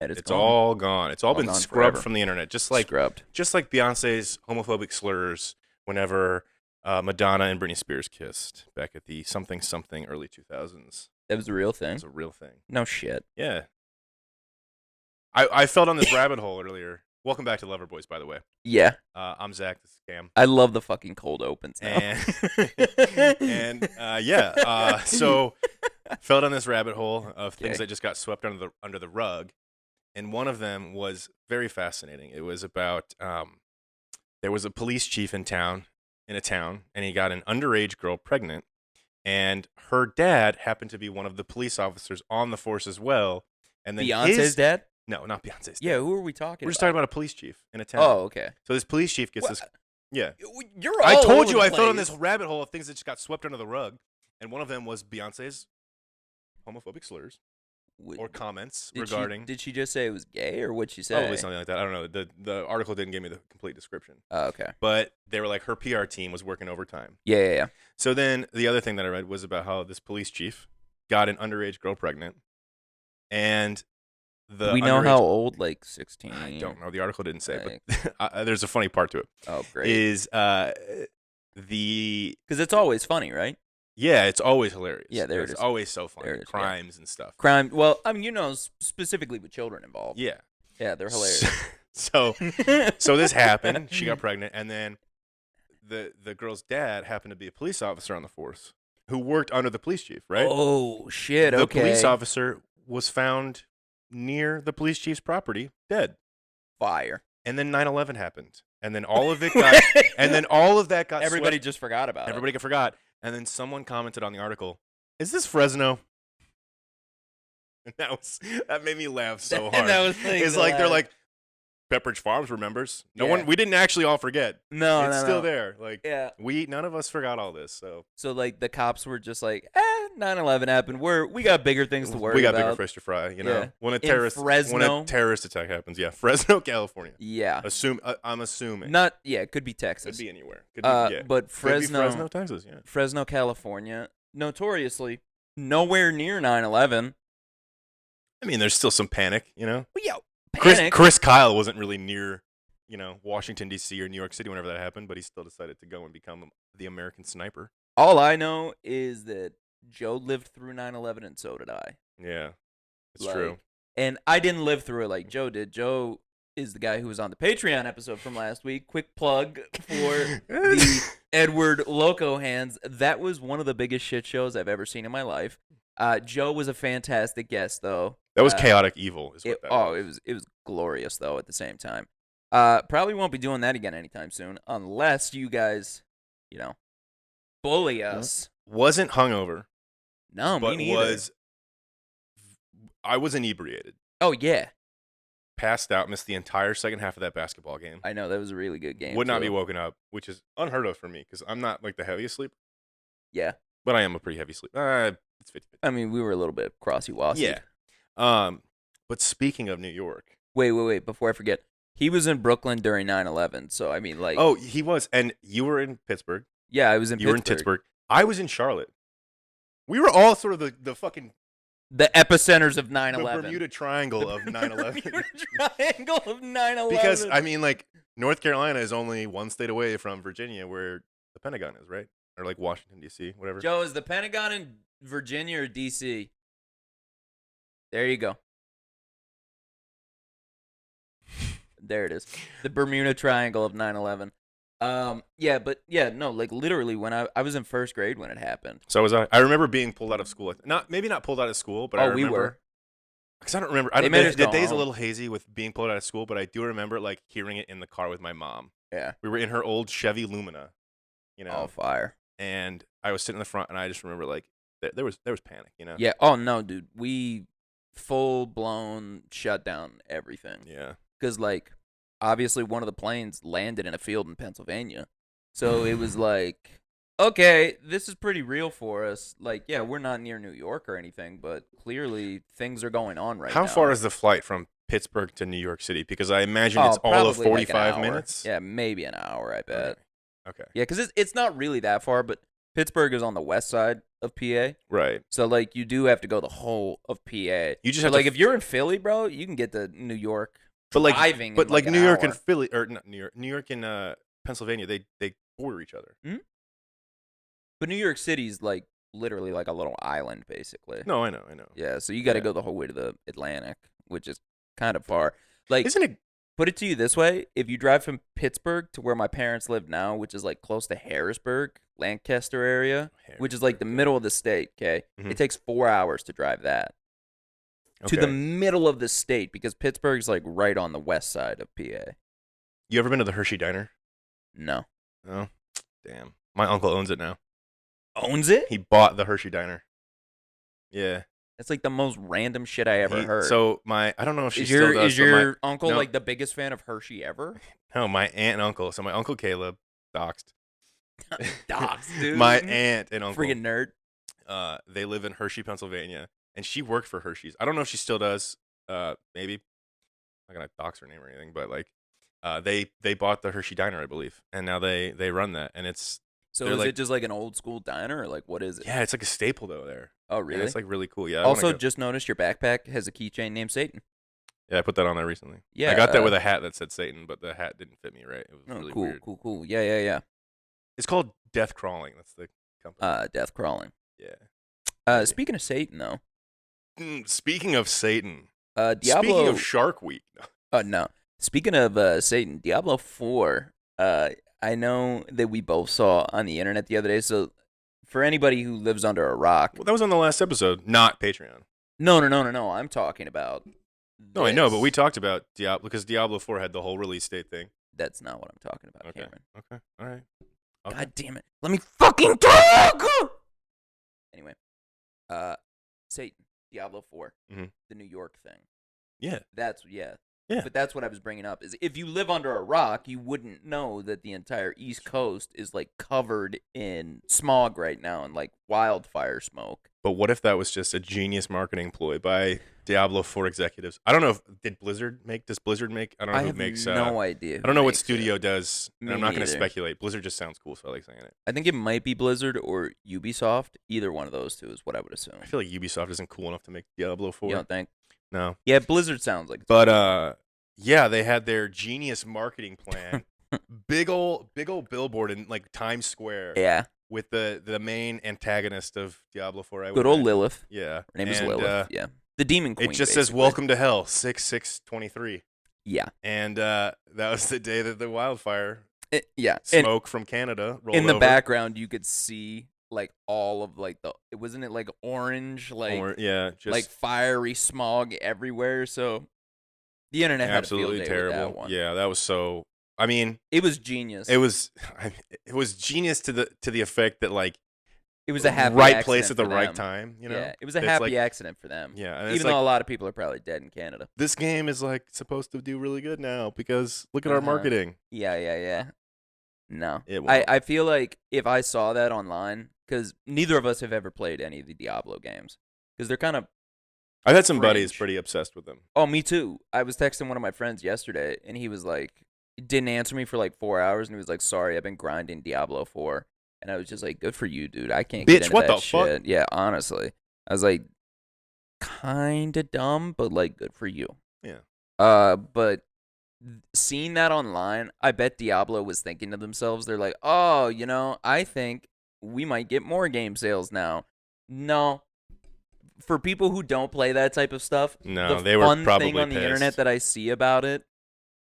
And It's all gone. It's all been gone scrubbed forever. from the internet, Scrubbed. just like Beyonce's homophobic slurs whenever Madonna and Britney Spears kissed back at the something early 2000s. That was a real It thing. was a real thing. No shit. Yeah. I fell down this rabbit hole earlier. Welcome back to Lover Boys, by the way. Yeah. I'm Zach. This is Cam. I love the fucking cold opens now. So fell down this rabbit hole of things Okay. that just got swept under the rug, and one of them was very fascinating. It was about there was a police chief in a town, and he got an underage girl pregnant, and her dad happened to be one of the police officers on the force as well. And then Beyonce's dad? No, not Beyonce's dad. Yeah, who are we talking We're just about? talking about a police chief in a town. Oh, okay. So this police chief gets What? this. Yeah. You're all I told over you the I fell in place. this rabbit hole of things that just got swept under the rug, and one of them was Beyonce's homophobic slurs or comments regarding. Did she just say it was gay, or what'd she say? Probably something like that. I don't know. The article didn't give me the complete description. Oh, okay. But they were like her PR team was working overtime. Yeah. So then the other thing that I read was about how this police chief got an underage girl pregnant, and Do we know how old? Like 16? I don't know. The article didn't say, Like- but there's a funny part to it. Oh, great. Is Because it's always funny, right? yeah, it's always hilarious. Yeah, there it it's is. always so funny. There it is, yeah. Crimes and stuff. Crime. Well, I mean, specifically with children involved. Yeah. Yeah, they're hilarious. So this happened. She got pregnant, and then the girl's dad happened to be a police officer on the force who worked under the police chief, right? Oh, shit. The Okay. police officer was found near the police chief's property, dead. Fire. And then 9/11 happened, and then all of it got, and then all of that got. Everybody swept. just forgot about it. Everybody forgot, and then someone commented on the article, "Is this Fresno?" And that made me laugh so hard. And that was like it's the like they're laugh. like, Pepperidge Farms remembers. No Yeah. one. We didn't actually all forget. No, it's no, still no. there. Like Yeah. none of us forgot all this. So So like the cops were just like, 9/11 happened. We got bigger things to worry we got about. bigger fish to fry. You know, Yeah. when a In terrorist attack happens, yeah, Fresno, California. Yeah. I'm assuming. It could be Could Texas. be anywhere. Could be, yeah. But Could be Fresno, Texas. Yeah. Fresno, California, notoriously nowhere near 9/11. I mean, there's still some panic. You know, Well, yeah, panic. Chris Kyle wasn't really near, Washington D.C. or New York City whenever that happened, but he still decided to go and become the American sniper. All I know is that Joe lived through 9/11, and so did I. Yeah, it's Like, true. And I didn't live through it like Joe did. Joe is the guy who was on the Patreon episode from last week. Quick plug for the Edward Loco Hands. That was one of the biggest shit shows I've ever seen in my life. Joe was a fantastic guest, though. That was chaotic evil. Is what that was. It was glorious though. At the same time, probably won't be doing that again anytime soon, unless you guys, bully us. Wasn't hungover, No, but me neither. I was inebriated, Oh yeah, passed out, missed the entire second half of that basketball game. I know that was a really good game. Would not be too. woken up, which is unheard of for me because I'm not like the heaviest sleeper, Yeah, but I am a pretty heavy sleeper. It's 50. I mean we were a little bit crossy-wossy. Yeah. But speaking of New York, Wait. Before I forget, he was in Brooklyn during 9/11. So I mean, like, oh, he was, and you were in Pittsburgh. yeah, I was in. You were in Pittsburgh. I was in Charlotte. We were all sort of the fucking The epicenters of the 9/11. Bermuda Triangle of 9/11. Bermuda Triangle of 9/11. Because I mean, like North Carolina is only one state away from Virginia, where the Pentagon is, right? Or like Washington D.C., whatever. Joe, is the Pentagon in Virginia or D.C.? There you go. There it is. The Bermuda Triangle of 9/11. No, like literally when I was in first grade when it happened. So was I. I remember being pulled out of school. Maybe not pulled out of school, but I We remember. were. Because I don't remember. They made us The go day's a home. little hazy with being pulled out of school, but I do remember like hearing it in the car with my mom. Yeah. We were in her old Chevy Lumina, Oh, fire. and I was sitting in the front, and I just remember like there was panic, Yeah. Oh no, dude. We full blown shut down everything. Yeah. Because like obviously one of the planes landed in a field in Pennsylvania, so it was like, okay, this is pretty real for us. Like, yeah, we're not near New York or anything, but clearly things are going on right now. How far is the flight from Pittsburgh to New York City? Because I imagine Oh, it's all of probably like an 45 hour. minutes. Yeah, maybe an hour. I bet. Okay. Yeah, because it's not really that far, but Pittsburgh is on the west side, of PA. Right. So like you do have to go the whole of PA. You just But have like to. if you're in Philly, bro, you can get to New York But like, driving but in like like an New York hour. and Philly, or not New York and Pennsylvania, they border each other. Hmm? But New York City's like literally like a little island, basically. No, I know. Yeah, so you got to Yeah. go the whole way to the Atlantic, which is kind of far. Like, Isn't it? put it to you this way: if you drive from Pittsburgh to where my parents live now, which is like close to Harrisburg, Lancaster area, which is like the Harrisburg, yeah. middle of the state, okay, Mhm. it takes 4 hours to drive that to the Okay. middle of the state because Pittsburgh's like right on the west side of PA. You ever been to the Hershey Diner? No, No. Damn. My uncle owns it now. owns it? He bought the Hershey Diner. Yeah. That's like the most random shit I ever heard. So I don't know if she is still your does. is but your uncle no. like the biggest fan of Hershey ever? No, my aunt and uncle. So my uncle Caleb, doxed. Docs, dude. My aunt and uncle. Freaking nerd. They live in Hershey, Pennsylvania, and she worked for Hershey's. I don't know if she still does. Maybe. I'm not gonna dox her name or anything, but like, they bought the Hershey Diner, I believe, and now they run that, and it's So they're is like- it just like an old school diner or like what is it? yeah, it's like a staple though there. Oh, And really? it's like really cool. Yeah. I wanna Also, go. just noticed your backpack has a keychain named Satan. Yeah, I put that on there recently. Yeah, I got that with a hat that said Satan, but the hat didn't fit me right. It was Oh, really cool, weird. cool. Yeah. It's called Death Crawling. That's the company. Death crawling. Yeah. Speaking of Satan, though, Speaking of Satan. Diablo. Speaking of Shark Week. No. Speaking of Satan, Diablo 4. I know that we both saw on the internet the other day. So, for anybody who lives under a rock, Well, that was on the last episode, not Patreon. no. I'm talking about. No, I know, but this. we talked about Diablo because Diablo 4 had the whole release date thing. That's not what I'm talking about, Okay. Cameron. Okay. All right. Okay. God damn it! Let me fucking talk. Anyway, Satan, Diablo 4, Mhm. the New York thing. Yeah. That's yeah. Yeah. But that's what I was bringing up. Is if you live under a rock, you wouldn't know that the entire East Coast is like covered in smog right now and like wildfire smoke. But what if that was just a genius marketing ploy by Diablo 4 executives? I don't know if does Blizzard make? I don't know I who have makes. no idea. I don't know what studio does. And Me I'm not going to neither. speculate. Blizzard just sounds cool, so I like saying it. I think it might be Blizzard or Ubisoft. Either one of those two is what I would assume. I feel like Ubisoft isn't cool enough to make Diablo 4. You don't think? No. Yeah, Blizzard sounds like. But yeah, they had their genius marketing plan. big old billboard in like Times Square. Yeah. With the main antagonist of Diablo 4. Good old Lilith. Yeah. Her name is And, Lilith. Yeah. The demon queen. It just says basically. "Welcome to Hell" 6/6/23. Yeah. And that was the day that the wildfire Yeah. And smoke from Canada rolled in the over. background, you could see like all of like wasn't it like orange, like yeah, just like fiery smog everywhere. So the internet had absolutely a field day with terrible. that one. Yeah, that was so. I mean, It was genius. it was genius to the effect that like It was a happy right accident place at the for right them. time. You know, Yeah, it was a It's happy like- accident for them. Yeah, and it's Even like, though a lot of people are probably dead in Canada. this game is like supposed to do really good now because look at our Uh-huh. marketing. Yeah. No, It won't. I feel like if I saw that online, because neither of us have ever played any of the Diablo games, because they're kind of. I've had some buddies cringe. pretty obsessed with them. Oh, me too. I was texting one of my friends yesterday, and he was like, didn't answer me for like 4 hours, and he was like, "Sorry, I've been grinding Diablo 4." And I was just like, "Good for you, dude. I can't get Bitch, into what that the fuck? shit." Yeah, honestly, I was like, kind of dumb, but like, good for you. Yeah. But seeing that online, I bet Diablo was thinking to themselves, they're like, "Oh, I think we might get more game sales now." No. For people who don't play that type of stuff, No, the they were fun probably thing on the pissed. internet that I see about it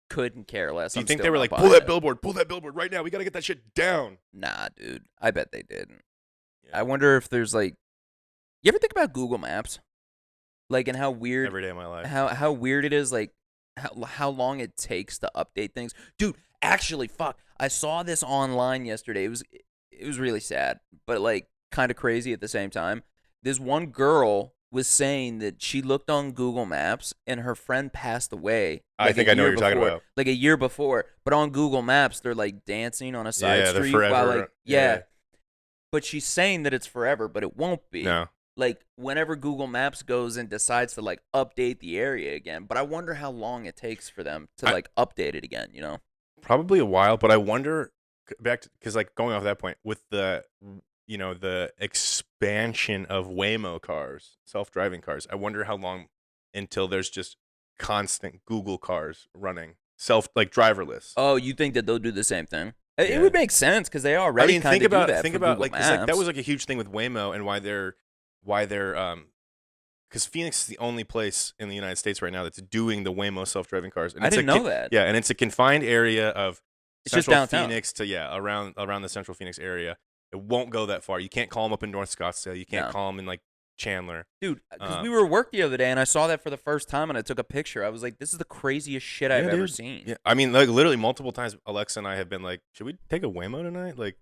couldn't care less. Do you I'm think still they were not like, buying pull that it. billboard right now. We got to get that shit down. Nah, dude. I bet they didn't. Yeah. I wonder if there's like, you ever think about Google Maps? Like, and how weird, Every day of my life. how weird it is, like how long it takes to update things. Dude, actually, fuck. I saw this online yesterday. It was really sad, but like kind of crazy at the same time. This one girl was saying that she looked on Google Maps and her friend passed away. I like, think a I know what year you're talking before. about. Like a year before, but on Google Maps they're like dancing on a side Yeah, they're street while forever. like yeah. But she's saying that it's forever, but it won't be. No. Like whenever Google Maps goes and decides to like update the area again, but I wonder how long it takes for them to like update it again. You know? Probably a while, but I wonder back to because like going off that point with the the expansion of Waymo cars, self-driving cars. I wonder how long until there's just constant Google cars running like driverless. Oh, you think that they'll do the same thing? It Yeah. would make sense because they already kind of do that think for about Google like, 'cause, like, that Maps. was like a huge thing with Waymo and why they're because Phoenix is the only place in the United States right now that's doing the Waymo self-driving cars. And I it's didn't know that. Yeah, and it's a confined area of It's just Central downtown. Phoenix to around the Central Phoenix area. It won't go that far. You can't call them up in North Scottsdale. You can't No. call them in like Chandler. Dude, because we were at work the other day and I saw that for the first time and I took a picture. I was like, this is the craziest shit I've ever seen. Yeah, I mean, like literally multiple times, Alexa and I have been like, "Should we take a Waymo tonight?" Like,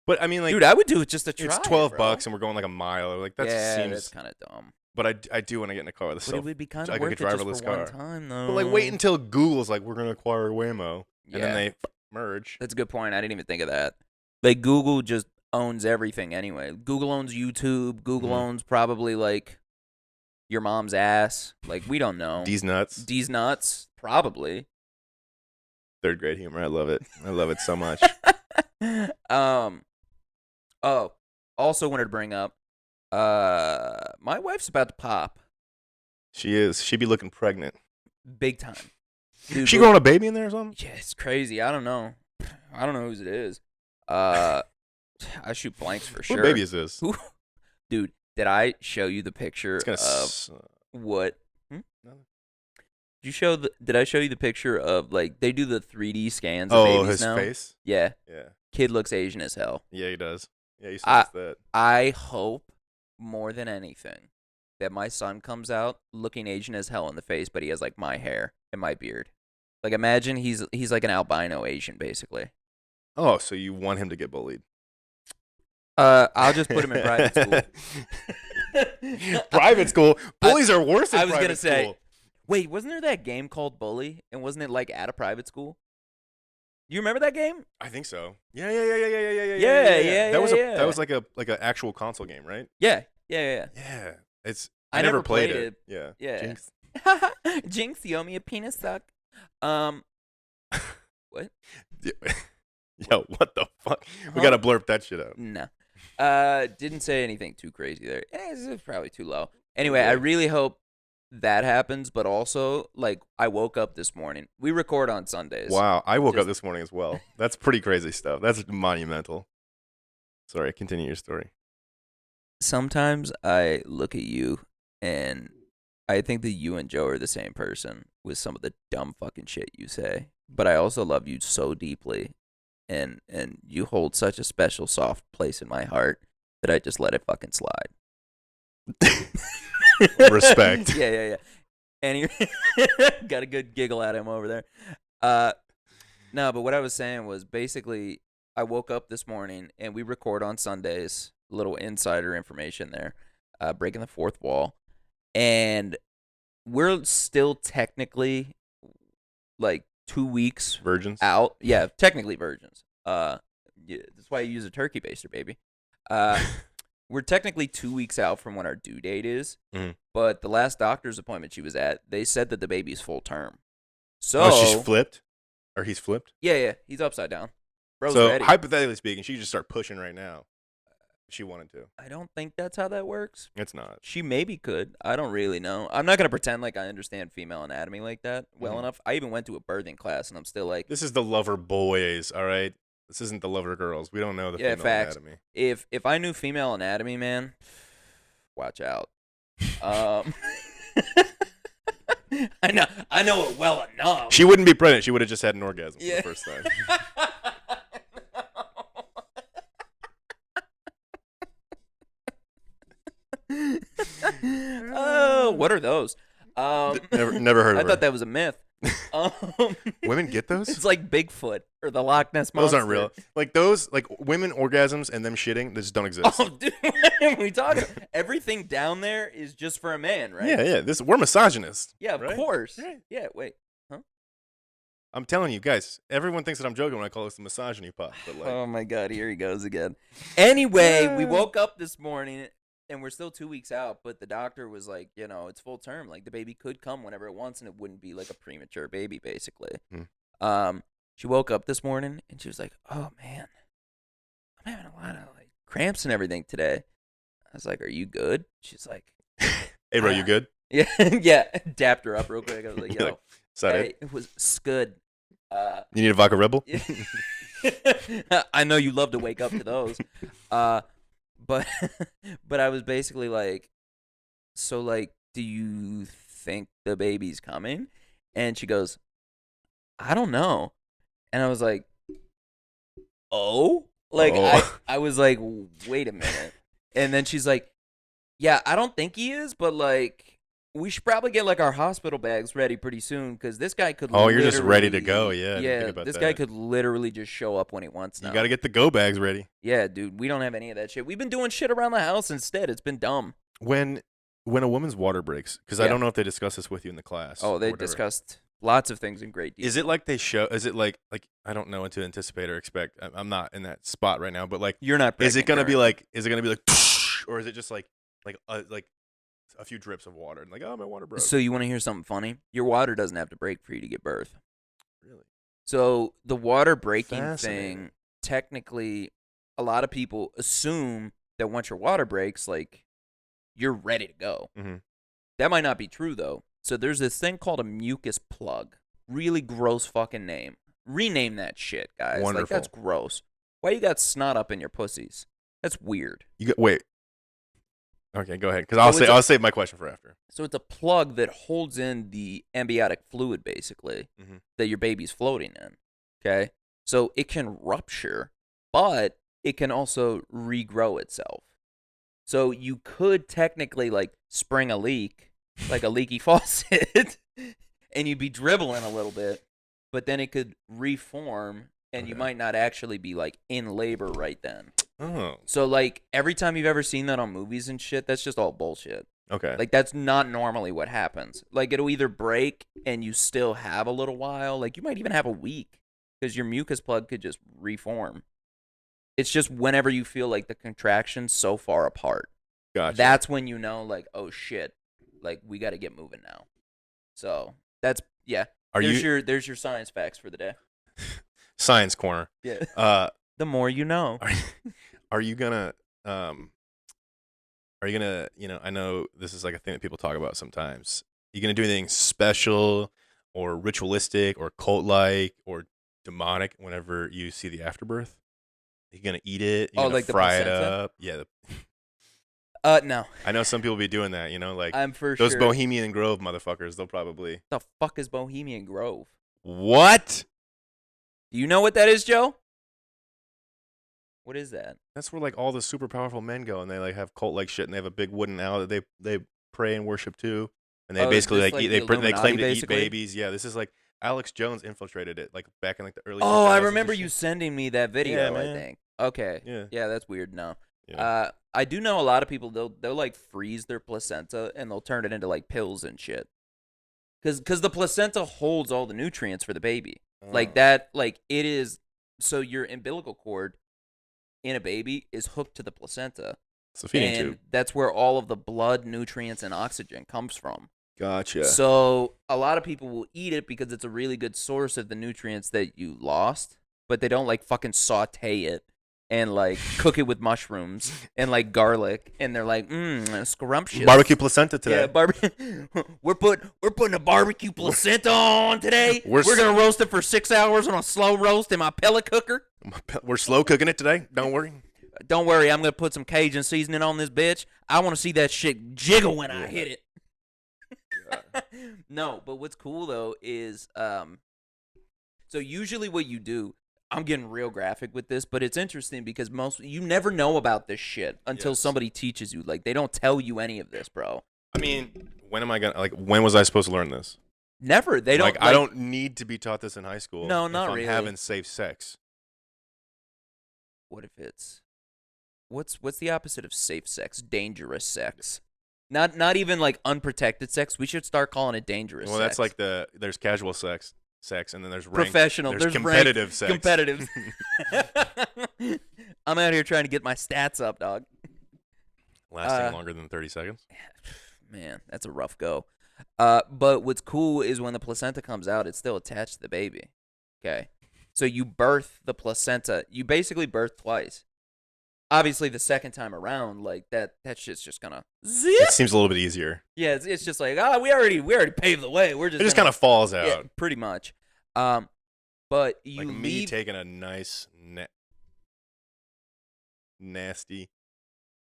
but I mean, like, dude, I would do it just to try. it's $12 and we're going like a mile. Like that yeah, seems that's kind of dumb. But I do want to get in a car with a But it would be kind of like worth a it just driverless for car. one time, though. But like, wait until Google's like, we're gonna acquire Waymo, and then they merge. That's a good point. I didn't even think of that. Like Google just owns everything anyway. Google owns YouTube. Google owns probably like your mom's ass. Like we don't know. D's nuts. D's nuts. Probably. Third grade humor. I love it. I love it so much. Oh, also wanted to bring up. My wife's about to pop. She is. She be looking pregnant. Big time. Dude, she growing a baby in there or something? Yeah, it's crazy. I don't know. I don't know whose it is. I shoot blanks for sure. What baby is this? Dude, did I show you the picture of what? Did I show you the picture of like they do the 3D scans of babies his now? face? Yeah. Yeah. Kid looks Asian as hell. Yeah, he does. Yeah, he says that. I hope more than anything that my son comes out looking Asian as hell in the face, but he has like my hair and my beard. Like imagine he's like an albino Asian basically. Oh, so you want him to get bullied? I'll just put him in private school. Private school? Bullies are worse than I was private gonna say, school. wait, wasn't there that game called Bully? And wasn't it like at a private school? You remember that game? I think so. Yeah. Yeah. That was like an actual console game, right? Yeah. Yeah. I never never played it. Yeah. Jinx. Jinx, you owe me a penis suck. What? Yo, what the fuck? We gotta blurp that shit out. No. Didn't say anything too crazy there. It's probably too low. Anyway, I really hope that happens, but also, like, I woke up this morning. We record on Sundays. Wow, I woke up this morning as well. That's pretty crazy stuff. That's monumental. Sorry, continue your story. Sometimes I look at you, and I think that you and Joe are the same person with some of the dumb fucking shit you say. But I also love you so deeply, and you hold such a special, soft place in my heart that I just let it fucking slide. Respect. Yeah. Anyway, got a good giggle at him over there. No, but what I was saying was basically I woke up this morning and we record on Sundays. Little insider information there, breaking the fourth wall, and we're still technically like 2 weeks virgins out. Yeah, technically virgins. Yeah, that's why you use a turkey baster, baby. We're technically 2 weeks out from when our due date is, but the last doctor's appointment she was at, they said that the baby's full term. So she's flipped, or he's flipped. Yeah, he's upside down. Bro's so ready. Hypothetically speaking, she could just start pushing right now. If she wanted to. I don't think that's how that works. It's not. She maybe could. I don't really know. I'm not gonna pretend like I understand female anatomy like that well enough. I even went to a birthing class, and I'm still like, this is the lover boys, all right. This isn't the lover girls. We don't know the female anatomy. If I knew female anatomy, man, watch out. I know it well enough. She wouldn't be pregnant. She would have just had an orgasm for the first time. Oh, what are those? Never heard of I thought that was a myth. Women get those? It's like Bigfoot or the Loch Ness Monster. Those aren't real. Like those, like women orgasms and them shitting, they just don't exist. Oh, dude, what are we talking? Everything down there is just for a man, right? Yeah. We're misogynist. Yeah, of course. Right. Yeah, wait. Huh? I'm telling you, guys, everyone thinks that I'm joking when I call this the misogyny pod. But like, oh my God, here he goes again. Anyway, we woke up this morning and we're still 2 weeks out, but the doctor was like, it's full term. Like the baby could come whenever it wants, and it wouldn't be like a premature baby, basically. She woke up this morning and she was like, "Oh man, I'm having a lot of like cramps and everything today. I was like, are you good? She's like, Hey, bro, you good? yeah, yeah. Dapped her up real quick. I was like, yo, Is that hey, it was scud. You need a vodka Rebel? I know you love to wake up to those. But but I was basically like, so like, do you think the baby's coming? And she goes, I don't know. And I was like, oh? Like, Oh. I was like, wait a minute. And then she's like, yeah, I don't think he is, but like, we should probably get like our hospital bags ready pretty soon because this guy could. Oh, you're just ready to go. Yeah. I didn't Yeah. think about This that. guy could literally just show up when he wants now. You got to get the go bags ready. Yeah, dude. We don't have any of that shit. We've been doing shit around the house instead. It's been dumb. When a woman's water breaks, because I Yeah. don't know if they discuss this with you in the class. Oh, or they whatever. discussed lots of things in great detail. Is it like they show? Is it like I don't know what to anticipate or expect. I'm not in that spot right now, but like, You're not. is it pregnant gonna be currently. like? Is it gonna be like, or is it just like a few drips of water and like, oh, my water broke? So you want to hear something funny? Your water doesn't have to break for you to get birth. Really? So the water breaking Fascinating. thing, technically, a lot of people assume that once your water breaks, like, you're ready to go. Mhm. That might not be true, though. So there's this thing called a mucus plug. Really gross fucking name. Rename that shit, guys. Wonderful. Like, that's gross. Why you got snot up in your pussies? That's weird. Wait. Okay, go ahead. Because So I'll save my question for after. So it's a plug that holds in the amniotic fluid, basically, Mhm. that your baby's floating in. Okay? So it can rupture, but it can also regrow itself. So you could technically, like, spring a leak, like a leaky faucet, and you'd be dribbling a little bit, but then it could reform, and you Okay. might not actually be, like, in labor right then. Oh. So, like, every time you've ever seen that on movies and shit, that's just all bullshit. Okay. Like, that's not normally what happens. Like, it'll either break and you still have a little while. Like, you might even have a week because your mucus plug could just reform. It's just whenever you feel like the contraction's so far apart. Gotcha. That's when you know, like, oh, shit. Like, we got to get moving now. So, that's, yeah. There's your science facts for the day. Science corner. Yeah. The more you know. Are you gonna I know this is like a thing that people talk about sometimes. You gonna do anything special or ritualistic or cult like or demonic whenever you see the afterbirth? You gonna eat it? You Oh, gonna like the fry it placenta? up? Yeah. No. I know some people be doing that, like I'm for those sure. Bohemian Grove motherfuckers, they'll probably. The fuck is Bohemian Grove? What? Do you know what that is, Joe? What is that? That's where like all the super powerful men go, and they like have cult like shit, and they have a big wooden owl that they pray and worship to, and they Oh, basically this like like eat, the they claim Illuminati, to eat basically? babies. Yeah, this is like Alex Jones infiltrated it like back in like the early. Oh, I 2000s remember and you shit. sending me that video, Yeah, I man. think. Okay. Yeah. Yeah, that's weird. No. Yeah. I do know a lot of people, they'll like freeze their placenta and they'll turn it into like pills and shit. Cause the placenta holds all the nutrients for the baby. Like Oh. that, like it is, so your umbilical cord in a baby is hooked to the placenta. It's a feeding and tube. that's where all of the blood, nutrients, and oxygen comes from. Gotcha. So a lot of people will eat it because it's a really good source of the nutrients that you lost, but they don't like fucking saute it and like cook it with mushrooms and like garlic, and they're like, scrumptious. Barbecue placenta today. Yeah, we're putting a barbecue placenta on today. We're We're gonna roast it for 6 hours on a slow roast in my pellet cooker. We're slow cooking it today. Don't worry. Don't worry, I'm gonna put some Cajun seasoning on this bitch. I want to see that shit jiggle when I hit it. No, but what's cool though is so usually what you do, I'm getting real graphic with this, but it's interesting because you never know about this shit until Yes. somebody teaches you. Like, they don't tell you any of this, bro. I mean, when was I supposed to learn this? Never. They don't. Like, I don't need to be taught this in high school. No, if not I'm really. having safe sex. What if it's what's the opposite of safe sex? Dangerous sex. Not even like unprotected sex. We should start calling it dangerous. Well, sex. that's like there's casual sex, and then there's ranked, professional. There's ranked competitive sex. Competitive. I'm out here trying to get my stats up, dog. Lasting longer than 30 seconds. Man, that's a rough go. But what's cool is when the placenta comes out, it's still attached to the baby. Okay. So you birth the placenta. You basically birth twice. obviously the second time around, like that shit's just gonna zip. It seems a little bit easier. Yeah, it's just like, we already paved the way. We're just It just kind of falls out. Yeah, pretty much. But you like me leave. taking a nice nasty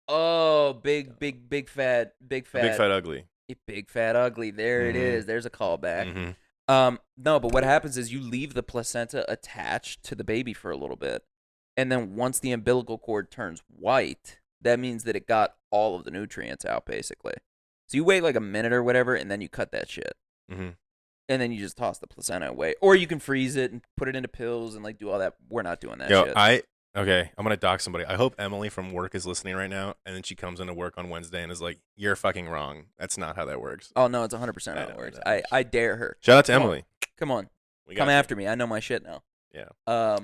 Oh, big fat big fat ugly. big fat ugly. There it is. There's a callback. Mm-hmm. No, but what happens is you leave the placenta attached to the baby for a little bit, and then once the umbilical cord turns white, that means that it got all of the nutrients out, basically. So you wait like a minute or whatever, and then you cut that shit. Mm-hmm. And then you just toss the placenta away. Or you can freeze it and put it into pills and like do all that. We're not doing that shit. Okay, I'm going to dox somebody. I hope Emily from work is listening right now, and then she comes into work on Wednesday and is like, you're fucking wrong. That's not how that works. Oh, no, it's 100% how it works. I dare her. Shout out to Emily. Come on. Come after me. I know my shit now. Yeah.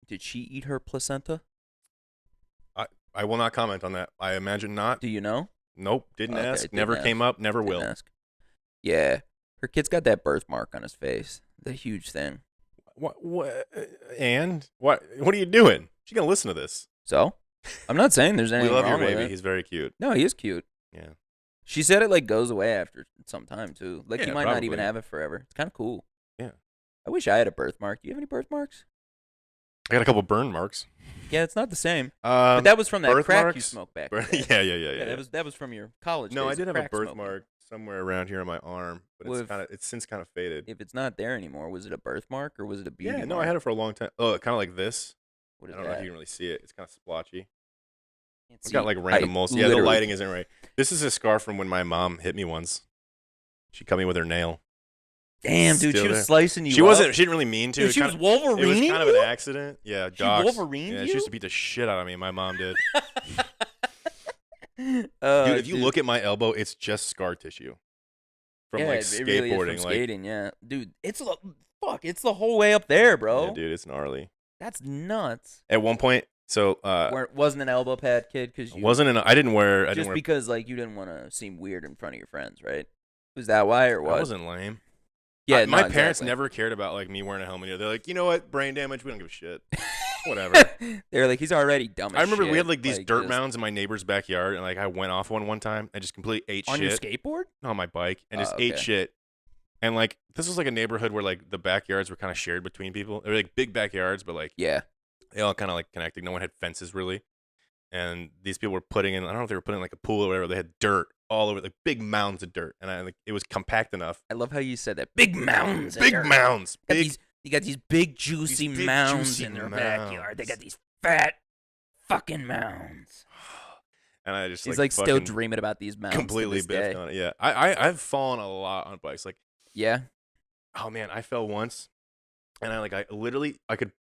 Did she eat her placenta? I will not comment on that. I imagine not. Do you know? Nope. Didn't ask. Never came up. Never will. Ask. Yeah. Her kid's got that birthmark on his face. The huge thing. What? And what are you doing? She's gonna listen to this. So, I'm not saying there's anything wrong with it. We love your baby. He's very cute. No, he is cute. Yeah. She said it like goes away after some time too. Like Yeah, you might not even have it forever. It's kind of cool. Yeah. I wish I had a birthmark. Do you have any birthmarks? I got a couple burn marks. Yeah, it's not the same. But that was from that crack you smoked back then. Yeah. That was from your college days. No, I did have a birthmark birthmark somewhere around here on my arm, but it's since kind of faded. If it's not there anymore, was it a birthmark or was it a beauty mark? No, I had it for a long time. Oh, kind of like this. What is I don't know if you can really see it. It's kind of splotchy. It's See, got like random moles. Yeah, the lighting isn't right. This is a scar from when my mom hit me once. She cut me with her nail. Damn, dude, she was slicing you. She wasn't. She didn't really mean to. Dude, she was Wolverine. It was kind of an accident. Yeah, she Wolverine. Yeah, she used to beat the shit out of me. My mom did. Dude, if you look at my elbow, it's just scar tissue from like skateboarding, really is from skating. Yeah, dude, it's the whole way up there, bro. Yeah, dude, it's gnarly. That's nuts. At one point, so wasn't an elbow pad kid because I didn't wear because like you didn't want to seem weird in front of your friends, right? Was that why or what? I wasn't lame. Yeah, my parents never cared about like me wearing a helmet. They're like, you know what, brain damage, we don't give a shit. Whatever. They're like, he's already dumb as shit. I remember we had like these dirt mounds in my neighbor's backyard, and like I went off one time. I just completely ate shit. On your skateboard? On my bike, and just ate shit. And like this was like a neighborhood where like the backyards were kind of shared between people. They were like big backyards, but like they all kind of like connected. No one had fences really. And these people were putting in, I don't know if they were putting in like a pool or whatever. They had dirt all over, like big mounds of dirt. And it was compact enough. I love how you said that. Big mounds. Big mounds. You got these big juicy mounds in their backyard. They got these fat fucking mounds. And I just he's like still dreaming about these mounds. Completely biffed on it. Yeah. I've fallen a lot on bikes. Like, yeah. Oh man, I fell once. And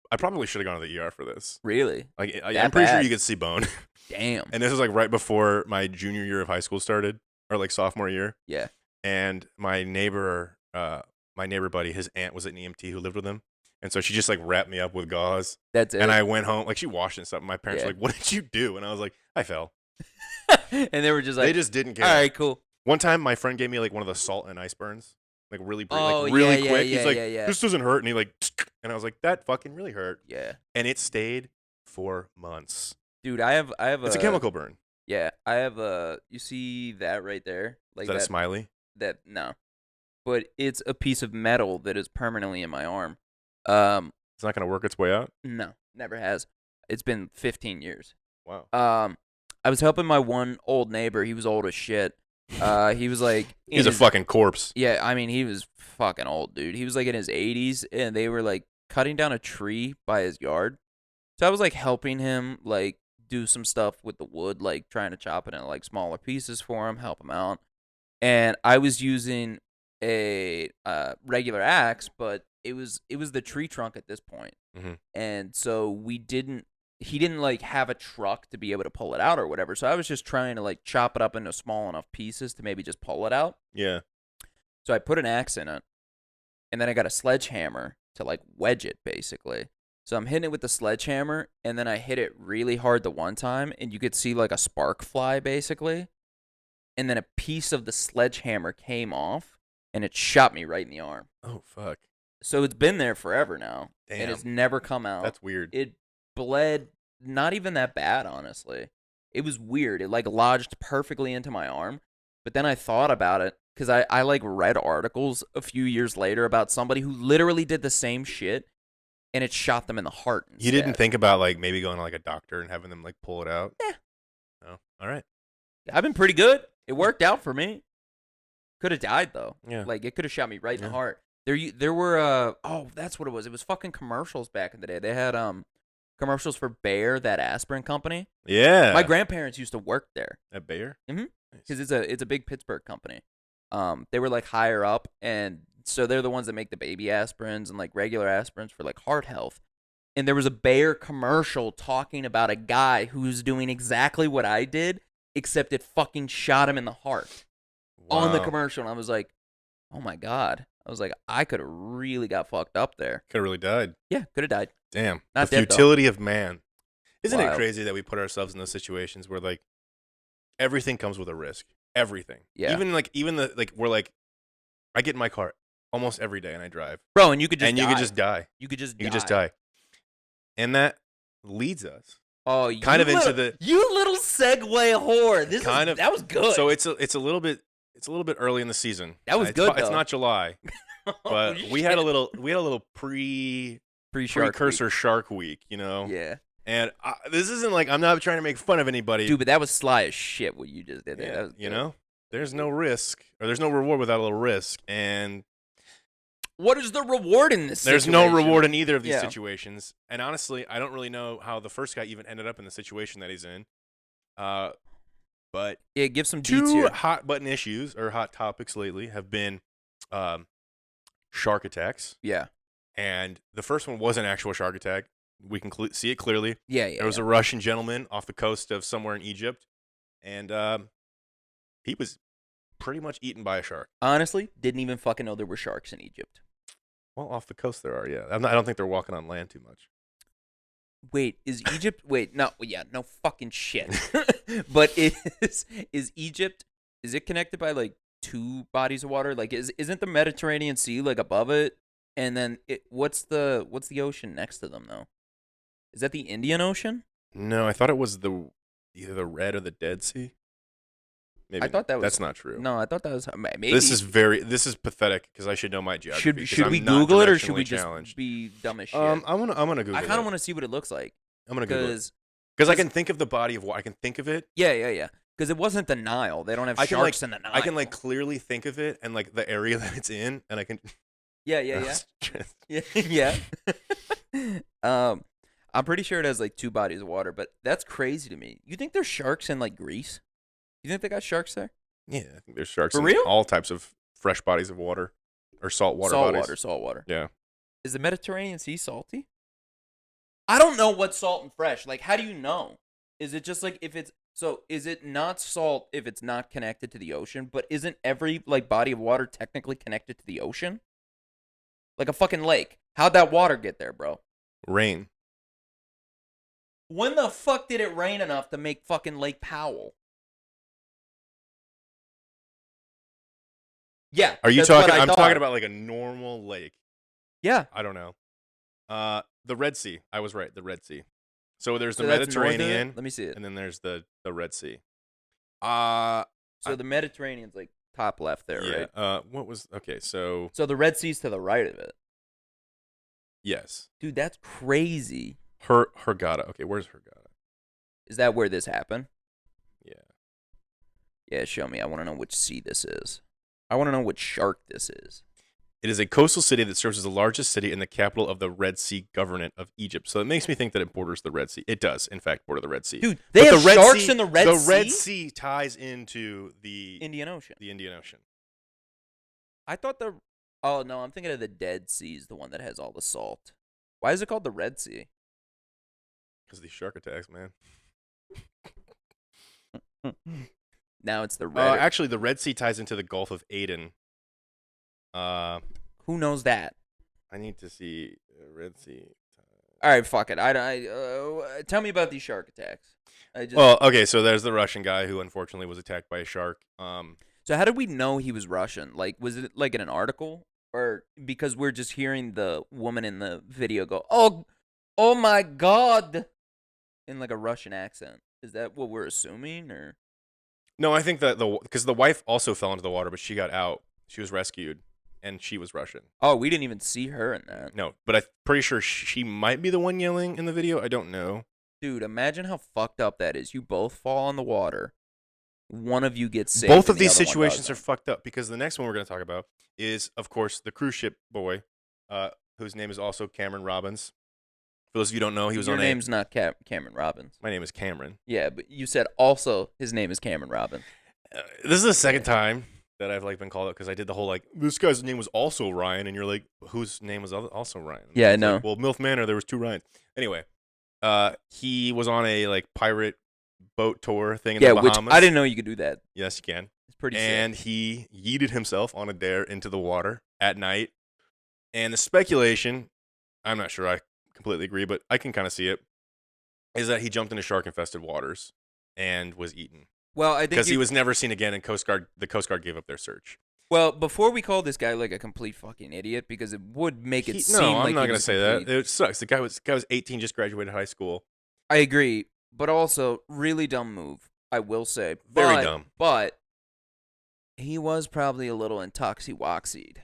I probably should have gone to the ER for this. Really? Like, I'm pretty sure you could see bone. Damn. And this was like right before my junior year of high school started, or like sophomore year. Yeah. And my neighbor buddy, his aunt was an EMT who lived with him, and so she just like wrapped me up with gauze. That's it. And I went home, like she washed and stuff. My parents were like, "What did you do?" And I was like, "I fell." And they were just like, they just didn't care. All right, cool. One time, my friend gave me like one of the salt and ice burns. Like really quick. He's like, this doesn't hurt. And he like, and I was like, that fucking really hurt. Yeah. And it stayed for months. Dude, I have It's a chemical burn. Yeah. I have you see that right there? Like is that a smiley? No. But it's a piece of metal that is permanently in my arm. It's not going to work its way out? No, never has. It's been 15 years. Wow. I was helping my one old neighbor. He was old as shit. He was like he's a fucking corpse. Yeah, I mean he was fucking old, dude. He was like in his 80s, and they were like cutting down a tree by his yard. So I was like helping him like do some stuff with the wood, like trying to chop it into like smaller pieces for him, help him out. And I was using a regular axe, but it was the tree trunk at this point. Mm-hmm. And so he didn't like have a truck to be able to pull it out or whatever. So I was just trying to like chop it up into small enough pieces to maybe just pull it out. Yeah. So I put an axe in it, and then I got a sledgehammer to like wedge it basically. So I'm hitting it with the sledgehammer, and then I hit it really hard the one time, and you could see like a spark fly basically. And then a piece of the sledgehammer came off, and it shot me right in the arm. Oh, fuck. So it's been there forever now. Damn. And it's never come out. That's weird. It bled not even that bad, honestly. It was weird. It like lodged perfectly into my arm. But then I thought about it because I like read articles a few years later about somebody who literally did the same shit and it shot them in the heart instead. You didn't think about like maybe going to like a doctor and having them like pull it out? Yeah. Oh, all right. I've been pretty good. It worked out for me. Could have died though. Yeah. Like it could have shot me right in the heart. There were that's what it was. It was fucking commercials back in the day. They had commercials for Bayer, that aspirin company. Yeah. My grandparents used to work there. At Bayer? Mhm. Cuz it's a big Pittsburgh company. They were like higher up, and so they're the ones that make the baby aspirins and like regular aspirins for like heart health. And there was a Bayer commercial talking about a guy who's doing exactly what I did, except it fucking shot him in the heart on the commercial. And I was like, oh my God. I was like, I could have really got fucked up there. Could have really died. Yeah, could have died. Damn. Not the dead, futility of man. Isn't Wild. it crazy that we put ourselves in those situations where like everything comes with a risk? Everything. Yeah. We're like, I get in my car almost every day and I drive. Bro, and you could just die. You could just die. You could just You could just die. And that leads us Oh, kind of into the you little segue whore. That was good. So it's a little bit early in the season. That was It's good. It's though. not July, but we had a little precursor Shark Week, you know. Yeah. And this isn't like I'm not trying to make fun of anybody, Dude, but that was sly as shit what you just did there. Yeah, That was you good. know, there's no risk or there's no reward without a little risk, and What is the reward in this there's situation? no reward in either of these Yeah. situations. And honestly, I don't really know how the first guy even ended up in the situation that he's in. But Yeah, give some deets two here. hot button issues or hot topics lately have been shark attacks. Yeah. And the first one was an actual shark attack. We can see it clearly. Yeah. There was a Russian gentleman off the coast of somewhere in Egypt, and he was pretty much eaten by a shark. Honestly, didn't even fucking know there were sharks in Egypt. Well, off the coast there are, yeah. I don't think they're walking on land too much. Wait, is Egypt? Wait, no, yeah, no fucking shit. But is Egypt? Is it connected by like two bodies of water? Like, isn't the Mediterranean Sea like above it? And then what's the ocean next to them though? Is that the Indian Ocean? No, I thought it was either the Red or the Dead Sea. Maybe I thought that was that's not true. No, I thought that was maybe. This is pathetic because I should know my geography. Should we I'm not Google it or should we directionally just be dumb as shit? I'm gonna Google it. I kind of want to see what it looks like. I'm gonna Google it because I can think of the body of water. I can think of it. Yeah. Because it wasn't the Nile. They don't have I can, sharks in the Nile. I can like clearly think of it and like the area that it's in, and I can. Yeah. Yeah. I'm pretty sure it has like two bodies of water, but that's crazy to me. You think there's sharks in like Greece? You think they got sharks there? Yeah, I think there's sharks For in real? all types of fresh bodies of water or saltwater bodies. Salt water. Yeah. Is the Mediterranean Sea salty? I don't know what's salt and fresh. Like, how do you know? Is it just like is it not salt if it's not connected to the ocean? But isn't every like body of water technically connected to the ocean? Like a fucking lake. How'd that water get there, bro? Rain. When the fuck did it rain enough to make fucking Lake Powell? Yeah. Are you that's talking? what I I'm thought. talking about like a normal lake. Yeah. I don't know. The Red Sea. I was right. The Red Sea. So there's the So that's north of it? Mediterranean. Let me see it. And then there's the Red Sea. So the Mediterranean's like top left there, Yeah. right? What was okay? So So the Red Sea's to the right of it. yes. Dude, that's crazy. Hurghada. Okay, where's Hurghada? Is that where this happened? Yeah. Yeah, show me. I want to know which sea this is. I want to know which shark this is. It is a coastal city that serves as the largest city in the capital of the Red Sea Governorate of Egypt. So it makes me think that it borders the Red Sea. It does, in fact, border the Red Sea. Dude, they have the Red sharks Sea, in the Red Sea? The Red Sea ties into the Indian Ocean. Indian Ocean. I thought Oh, no, I'm thinking of the Dead Sea is the one that has all the salt. Why is it called the Red Sea? Because of these shark attacks, man. Now it's the Red. Actually, the Red Sea ties into the Gulf of Aden. Who knows that? I need to see Red Sea. All right, fuck it. Tell me about these shark attacks. Well, okay, so there's the Russian guy who unfortunately was attacked by a shark. So how did we know he was Russian? Like, was it like in an article, or because we're just hearing the woman in the video go, "Oh my God"? in like a Russian accent. Is that what we're assuming, or? No, I think that because the wife also fell into the water, but she got out. She was rescued, and she was Russian. Oh, we didn't even see her in that. No, but I'm pretty sure she might be the one yelling in the video. I don't know. Dude, imagine how fucked up that is. You both fall in the water. One of you gets saved. Both of and the these other one situations are doesn't. fucked up because the next one we're going to talk about is, of course, the cruise ship boy, whose name is also Cameron Robbins. For those of you who don't know, he was Your on name's not Cameron Robbins. My name is Cameron. Yeah, but you said also his name is Cameron Robbins. This is the second time that I've like been called out because I did the whole like this guy's name was also Ryan, and you're like, whose name was also Ryan? And Yeah, I was know. like, well, MILF Manor, there was 2 Ryans. Anyway, he was on a like pirate boat tour thing in the Bahamas. Which I didn't know you could do that. Yes, you can. It's pretty And sick. he yeeted himself on a dare into the water at night. And the speculation, I'm not sure I completely agree, but I can kind of see it, is that he jumped into shark-infested waters and was eaten. Well, I think Because he was never seen again, and the Coast Guard gave up their search. Well, before we call this guy like a complete fucking idiot, because it would make it seem No, like I'm not he going to was say that. complete- It sucks. The guy was 18, just graduated high school. I agree, but also really dumb move. I will say, Very dumb. But he was probably a little intoxiwaxied.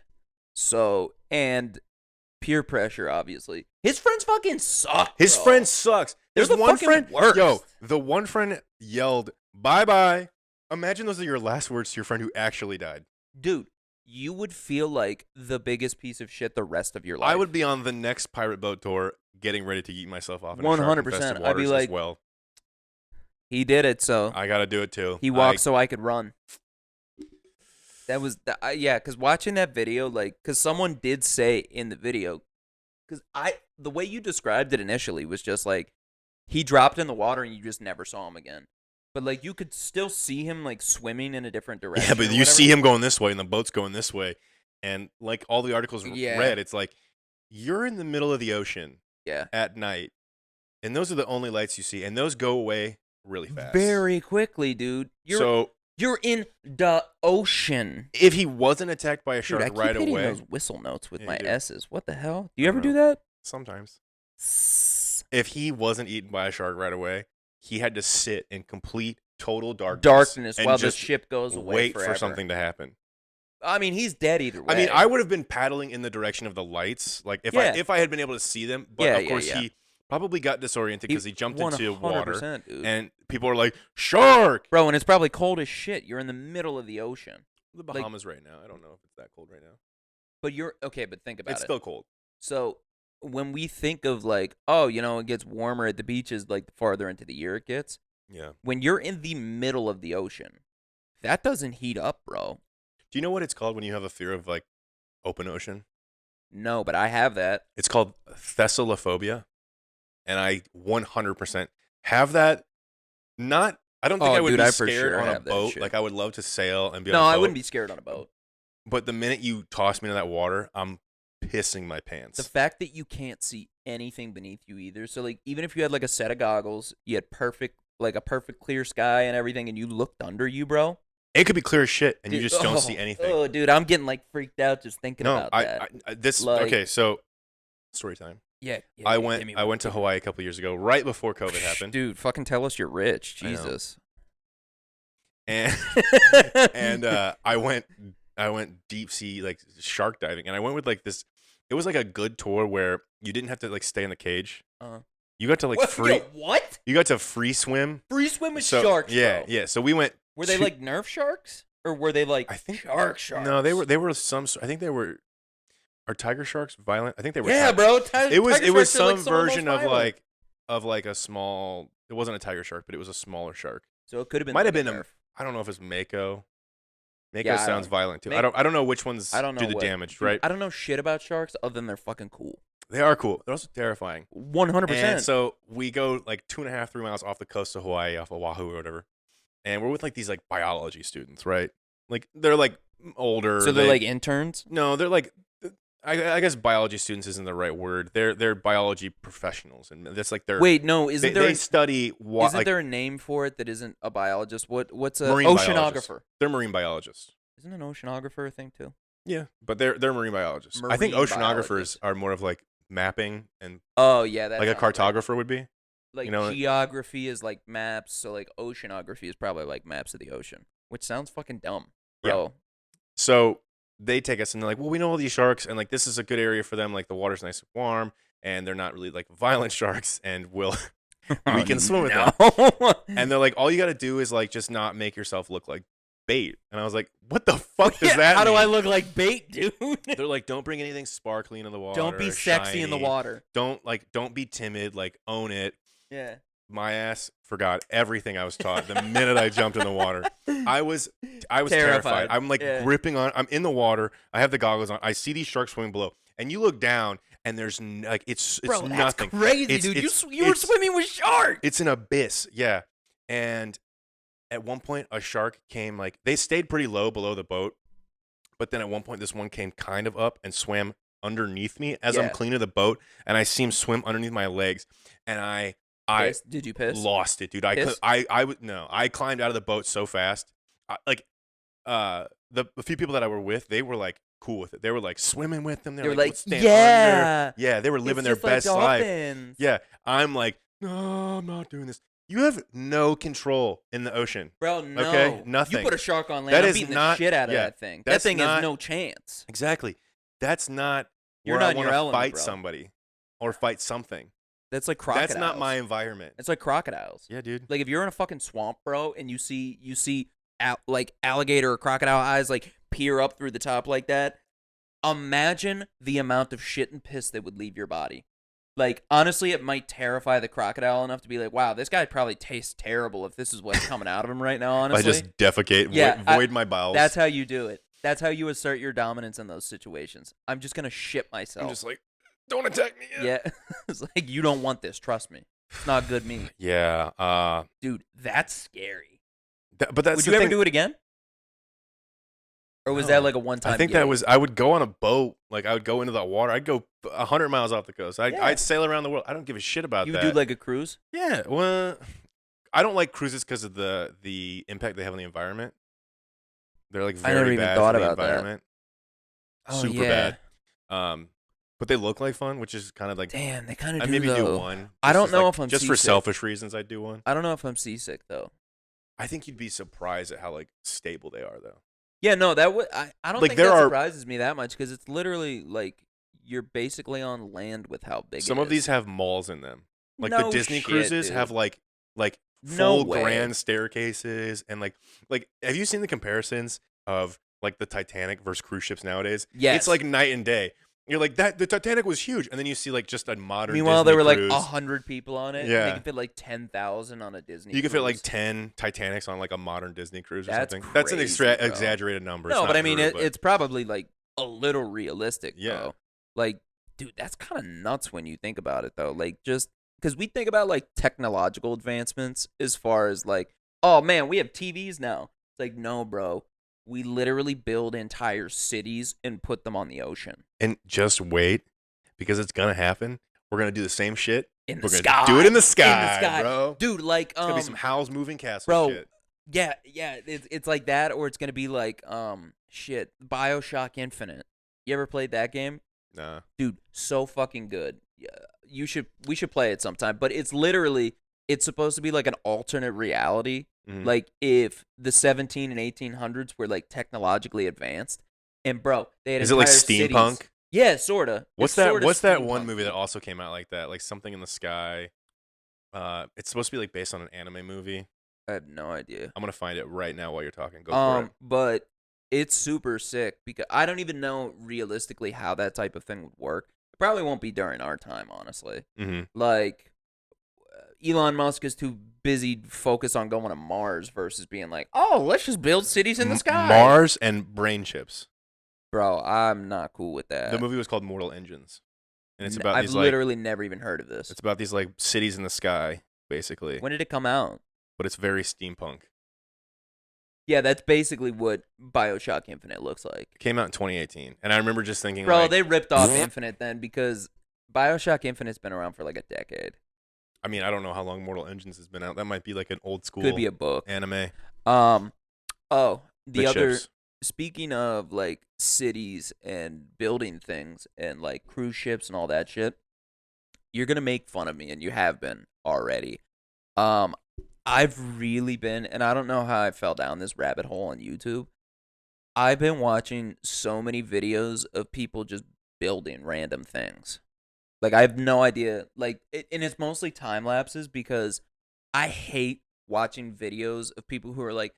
So, and peer pressure, obviously. His friends fucking suck. His bro. friend sucks. They're There's the one fucking friend. worst. Yo, the one friend yelled, "Bye-bye." Imagine those are your last words to your friend who actually died. Dude, you would feel like the biggest piece of shit the rest of your life. I would be on the next pirate boat tour getting ready to eat myself off in 100%. shark-infested I'd be waters like, as well. He did it, so I got to do it too. he walked so I could run. That was, yeah, because watching that video, like, because someone did say in the video, because the way you described it initially was just like, he dropped in the water and you just never saw him again. But, like, you could still see him, like, swimming in a different direction. Yeah, but you see him going this way and the boat's going this way. And, like, all the articles read, it's like, you're in the middle of the ocean at night, and those are the only lights you see, and those go away really fast. Very quickly, dude. You're in the ocean. If he wasn't attacked by a Dude, shark I keep right hitting away. those whistle notes with Yeah, my you do. S's. What the hell? Do you ever do that? Sometimes. If he wasn't eaten by a shark right away, he had to sit in complete, total darkness and while the just ship goes away wait forever. for something to happen. I mean, he's dead either way. I mean, I would have been paddling in the direction of the lights, like if I had been able to see them. But of course, he probably got disoriented because he jumped into water, dude. and people are like, "Shark, bro!" And it's probably cold as shit. You're in the middle of the ocean. The Bahamas right now. I don't know if it's that cold right now. But you're okay. But think about it. It's still cold. So when we think of like, oh, you know, it gets warmer at the beaches, like the farther into the year it gets. Yeah. When you're in the middle of the ocean, that doesn't heat up, bro. Do you know what it's called when you have a fear of like open ocean? No, but I have that. It's called thessalophobia, and I 100% have that. I don't think I would be scared on a boat. Like I would love to sail and be on a boat. No, I wouldn't be scared on a boat. But the minute you toss me into that water, I'm pissing my pants. The fact that you can't see anything beneath you either. So like even if you had like a set of goggles, you had a perfect clear sky and everything, and you looked under you, bro. It could be clear as shit, and you just don't see anything. Oh, dude, I'm getting like freaked out just thinking about that. Okay, so story time. Yeah, I went to Hawaii a couple years ago, right before COVID happened. Dude, fucking tell us you're rich, Jesus. And I went deep sea like shark diving, and I went with like this. It was like a good tour where you didn't have to like stay in the cage. You got to like what? You got to free swim. Free swim with sharks. Yeah, bro. yeah. So we went. Were they like Nerf sharks, or were they like sharks? No, they were some. I think they were. Are tiger sharks violent? I think they were. Yeah, bro. It was some version of like a small. It wasn't a tiger shark, but it was a smaller shark. So it could have been. Might have been I don't know if it's Mako. Mako sounds violent too. I don't know which ones do the damage, right? I don't know shit about sharks other than they're fucking cool. They are cool. They're also terrifying. 100%. And so we go like 2.5, 3 miles off the coast of Hawaii, off Oahu or whatever. And we're with like these like biology students, right? Like they're like older. So they're like interns? No, they're like I guess biology students isn't the right word. They're biology professionals, and that's like their. Wait, no, they study what? Isn't there a name for it that isn't a biologist? What's a marine oceanographer? Biologists. They're marine biologists. Isn't an oceanographer a thing too? Yeah, but they're marine biologists. I think oceanographers are more of like mapping and. Oh yeah, like a cartographer would be. like You know, geography is like maps, so like oceanography is probably like maps of the ocean, which sounds fucking dumb, bro. so they take us and they're like, well, we know all these sharks, and like this is a good area for them. Like the water's nice and warm, and they're not really like violent sharks, and we can swim with them. And they're like, all you got to do is like just not make yourself look like bait. And I was like, what the fuck does that How mean? do I look like bait, dude? They're like, don't bring anything sparkly into the water. Don't be sexy in the shiny. water. Don't be timid. Like own it. Yeah. My ass forgot everything I was taught the minute I jumped in the water. I was terrified. I'm like gripping on. I'm in the water. I have the goggles on. I see these sharks swimming below, and you look down, and there's like it's Bro, that's nothing. crazy, dude. You were swimming with sharks. It's an abyss. Yeah, and at one point a shark came. Like they stayed pretty low below the boat, but then at one point this one came kind of up and swam underneath me as I'm cleaning the boat, and I see him swim underneath my legs, and I did you piss? Lost it, dude. I climbed out of the boat so fast. The few people that I were with, they were like cool with it. They were like swimming with them. They were like stand under. Yeah, they were living their best life. Yeah, I'm like, no, I'm not doing this. You have no control in the ocean, bro. No, okay, nothing. You put a shark on land, I'm beating the shit out of that thing. That thing has no chance. Exactly. That's not. You're where not I want in your to element, fight bro. somebody or fight something. That's like crocodiles. That's not my environment. It's like crocodiles. Yeah, dude. Like if you're in a fucking swamp, bro, and you see like alligator or crocodile eyes like peer up through the top like that, imagine the amount of shit and piss that would leave your body. Like honestly, it might terrify the crocodile enough to be like, wow, this guy probably tastes terrible if this is what's coming out of him right now, honestly. I just defecate, void my bowels. That's how you do it. That's how you assert your dominance in those situations. I'm just going to shit myself. I'm just like, don't attack me yet. Yeah. It's like, you don't want this. Trust me. It's not good meat. Yeah. Dude, that's scary. But that's Would you ever do it again? Or was that like a one-time I think that was, I would go on a boat. Like, I would go into the water. I'd go 100 miles off the coast. I'd sail around the world. I don't give a shit about that. You would do like a cruise? Yeah. Well, I don't like cruises because of the impact they have on the environment. They're like very bad for the environment. Oh, super bad. But they look like fun, which is kind of like, damn, they kind of do. I'd maybe though. do one. I don't know if I'm just seasick. For selfish reasons. I'd do one. I don't know if I'm seasick though. I think you'd be surprised at how like stable they are, though. Yeah, no, that would I don't Like, think that surprises me that much because it's literally like you're basically on land with how big. Some it of is. these have malls in them. Like No the Disney shit, cruises dude. have like No full way. grand staircases and like have you seen the comparisons of like the Titanic versus cruise ships nowadays? Yes. It's like night and day. You're like that. The Titanic was huge, and then you see like just a modern. Meanwhile, Disney there were cruise. like 100 people on it. Yeah. And they could fit like 10,000 on a Disney. You could fit like cruise. 10 Titanics on like a modern Disney cruise or That's something. That's an crazy, bro. exaggerated number. No, It's but not I mean, true, but- it's probably like a little realistic. Yeah. Though. Like, dude, that's kind of nuts when you think about it, though. Like, just because we think about like technological advancements as far as like, oh man, we have TVs now. It's like, no, bro. We literally build entire cities and put them on the ocean. And just wait, because it's gonna happen. We're gonna do the same shit. In the We're sky. gonna do it in the sky, bro. Dude, like, It's gonna be some Howl's Moving Castle bro, shit. Yeah, it's like that, or it's gonna be like, shit, BioShock Infinite. You ever played that game? Nah. Dude, so fucking good. Yeah, we should play it sometime. But it's literally, it's supposed to be like an alternate reality. Mhm. Like if the 17 and 1800s were like technologically advanced, and bro, they had Is it like entire steampunk? cities. Yeah, sorta. What's It's that? sorta What's that one steampunk. movie that also came out like that? Like Something in the Sky. It's supposed to be like based on an anime movie. I have no idea. I'm gonna find it right now while you're talking. Go for it. But it's super sick because I don't even know realistically how that type of thing would work. It probably won't be during our time, honestly. Mm-hmm. Like Elon Musk is too busy focused on going to Mars versus being like, oh, let's just build cities in the sky. Mars and brain chips. Bro, I'm not cool with that. The movie was called Mortal Engines, and it's about I've these literally never even heard of this. it's about these like cities in the sky, basically. When did it come out? But it's very steampunk. Yeah, that's basically what BioShock Infinite looks like. It came out in 2018, and I remember just thinking, Bro, like, they ripped off Infinite then because BioShock Infinite's been around for like a decade. I mean, I don't know how long Mortal Engines has been out. That might be like an old school Could be a book. anime. Oh, the other. ships. Speaking of like cities and building things and like cruise ships and all that shit, you're gonna make fun of me, and you have been. already. I've really been, and I don't know how I fell down this rabbit hole on YouTube. I've been watching so many videos of people just building random things. Like I have no idea. Like, and it's mostly time lapses because I hate watching videos of people who are like,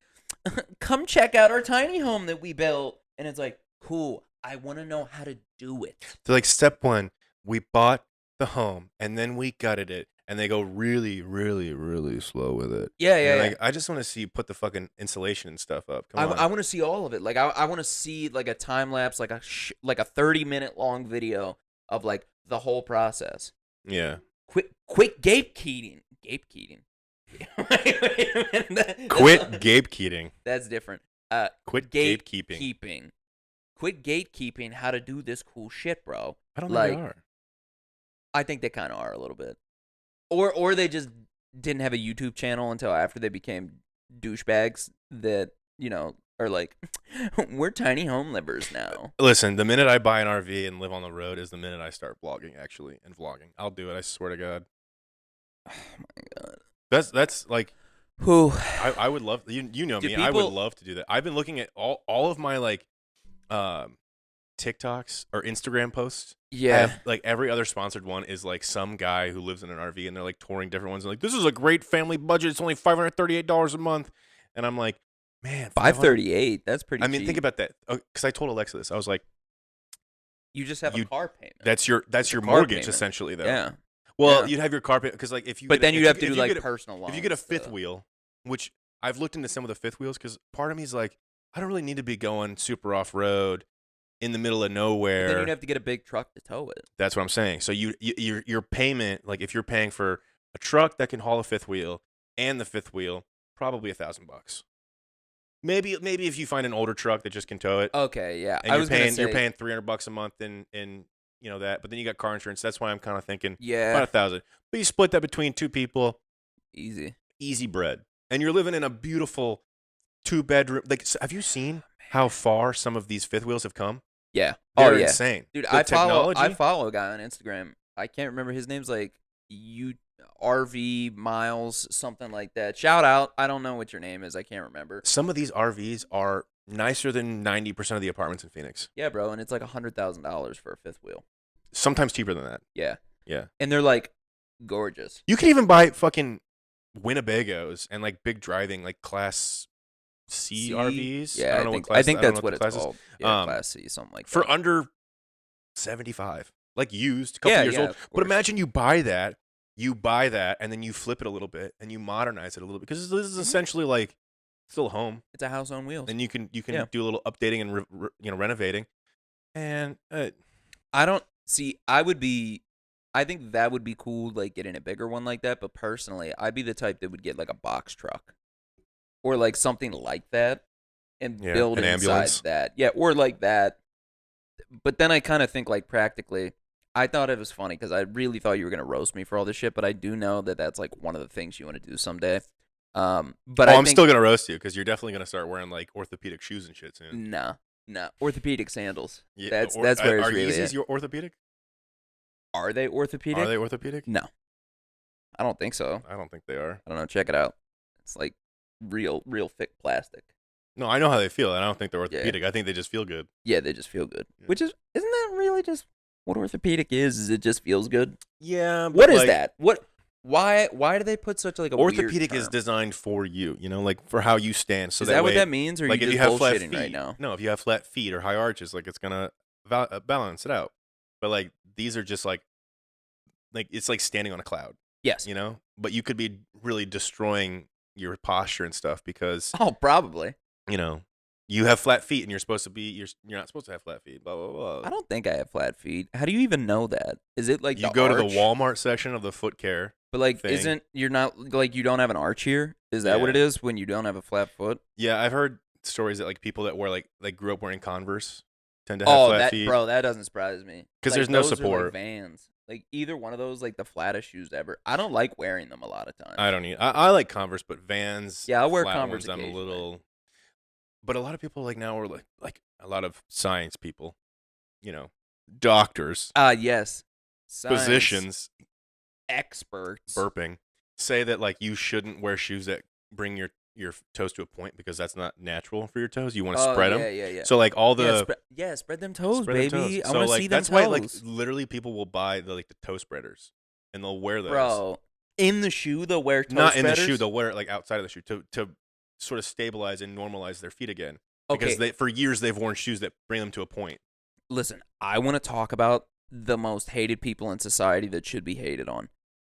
"Come check out our tiny home that we built," and it's like, "Cool. I want to know how to do it." They're like, step one, we bought the home and then we gutted it, and they go really, really, really slow with it. Yeah, And yeah, you're yeah. like, I just want to see you put the fucking insulation and stuff up. Come I on. want to see all of it. Like I want to see like a time lapse, like a 30-minute long video of like the whole process. Yeah. Quit gatekeeping. Gatekeeping. Wait a minute. Quit gatekeeping. That's different. Quit gatekeeping. Gatekeeping. Quit gatekeeping how to do this cool shit, bro. I don't think they are. I think they kind of are a little bit. Or they just didn't have a YouTube channel until after they became douchebags that, are like, we're tiny home livers now. Listen, the minute I buy an RV and live on the road is the minute I start blogging, actually, and vlogging. I'll do it. I swear to God. Oh my God. That's like, Who? I would love, you know Do me, I would people- love to do that. I've been looking at all of my like TikToks or Instagram posts. Yeah. Have, like every other sponsored one is like some guy who lives in an RV and they're like touring different ones and like, this is a great family budget. It's only $538 a month. And I'm like, man, $538. That's pretty I mean, cheap. think about that. Because I told Alexa this. I was like, You just have a car payment. that's your car mortgage payment. essentially, though. Yeah. Well, Yeah. you'd have your car payment because like if you. But then you'd have to do like get personal loans. if you get a fifth wheel, which I've looked into some of the fifth wheels because part of me is like, I don't really need to be going super off road in the middle of nowhere. But then you'd have to get a big truck to tow it. That's what I'm saying. So your payment, like if you're paying for a truck that can haul a fifth wheel and the fifth wheel, probably $1,000. Maybe if you find an older truck that just can tow it. Okay, yeah. And you're paying $300 a month in that, but then you got car insurance. That's why I'm kind of thinking about $1,000. But you split that between two people, easy bread, and you're living in a beautiful 2-bedroom. Like, have you seen how far some of these fifth wheels have come? Yeah. They're insane. Dude, I follow a guy on Instagram. I can't remember his name's like RV Miles, something like that. Shout out. I don't know what your name is. I can't remember. Some of these RVs are nicer than 90% of the apartments in Phoenix. Yeah, bro, and it's like $100,000 for a fifth wheel. Sometimes cheaper than that. Yeah. Yeah. And they're like gorgeous. You can even buy fucking Winnebagos and like big driving like Class C RVs. Yeah, I think that's what it's called. Yeah, Class C, something like that. For under $75, like used, a couple years old. But imagine you buy that, and then you flip it a little bit and you modernize it a little bit because this is essentially like still a home. It's a house on wheels. And you can do a little updating and renovating. And I don't see. I think that would be cool, like getting a bigger one like that. But personally, I'd be the type that would get like a box truck or like something like that and build an inside ambulance. that. Yeah, or like that. But then I kind of think like practically. I thought it was funny because I really thought you were gonna roast me for all this shit, but I do know that that's like one of the things you want to do someday. But I'm still gonna roast you because you're definitely gonna start wearing like orthopedic shoes and shit soon. No, orthopedic sandals. Yeah, that's where it's really. Are Yeezys your orthopedic? Are they orthopedic? Are they orthopedic? No, I don't think so. I don't think they are. I don't know. Check it out. It's like real thick plastic. No, I know how they feel. I don't think they're orthopedic. I think they just feel good. Yeah, they just feel good. Yeah. Isn't that really just what orthopedic is? Is it just feels good? Yeah. What is that? Why do they put such like a orthopedic weird term? is designed for you? You know, like for how you stand. So is that way, what that means? Or like you if just you have flat bullshitting feet right now? No, if you have flat feet or high arches, like it's gonna balance it out. But like these are just like it's like standing on a cloud. Yes. You know, but you could be really destroying your posture and stuff because probably. You know, you have flat feet and you're not supposed to have flat feet. Blah blah blah. I don't think I have flat feet. How do you even know that? Is it like you go to the Walmart section of the foot care? But like, thing. you're not like you don't have an arch here? Is that what it is when you don't have a flat foot? Yeah, I've heard stories that like people that wear like grew up wearing Converse tend to have flat feet. Bro, that doesn't surprise me. Because there's no those support. Are like Vans, like either one of those, like the flattest shoes ever. I don't like wearing them a lot of times. I don't need. I like Converse, but Vans. Yeah, I wear flat Converse. Ones, I'm a little. But a lot of people like now are like a lot of science people, you know, doctors. Yes. Physicians. Experts. Burping. say that like you shouldn't wear shoes that bring your toes to a point because that's not natural for your toes. You want to spread them. Yeah. So like all the spread them toes, spread them baby. toes. I So want to like see them that's toes. why like literally people will buy the toe spreaders and they'll wear those. Bro, in the shoe they'll wear toe Not spreaders? in the shoe. They'll wear it like outside of the shoe to sort of stabilize and normalize their feet again. Okay. Because for years they've worn shoes that bring them to a point. Listen, I want to talk about the most hated people in society that should be hated on.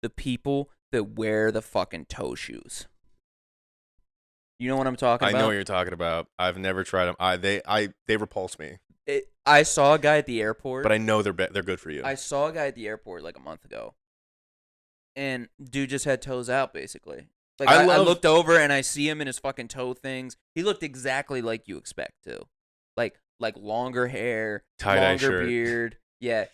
The people that wear the fucking toe shoes. You know what I'm talking about? I know what you're talking about. I've never tried them. They repulse me. I saw a guy at the airport. But I know they're good for you. I saw a guy at the airport like a month ago. And dude just had toes out, basically. Like I looked over and I see him in his fucking toe things. He looked exactly like you expect to. Like longer hair, tie-dye shirt. Beard. Yeah.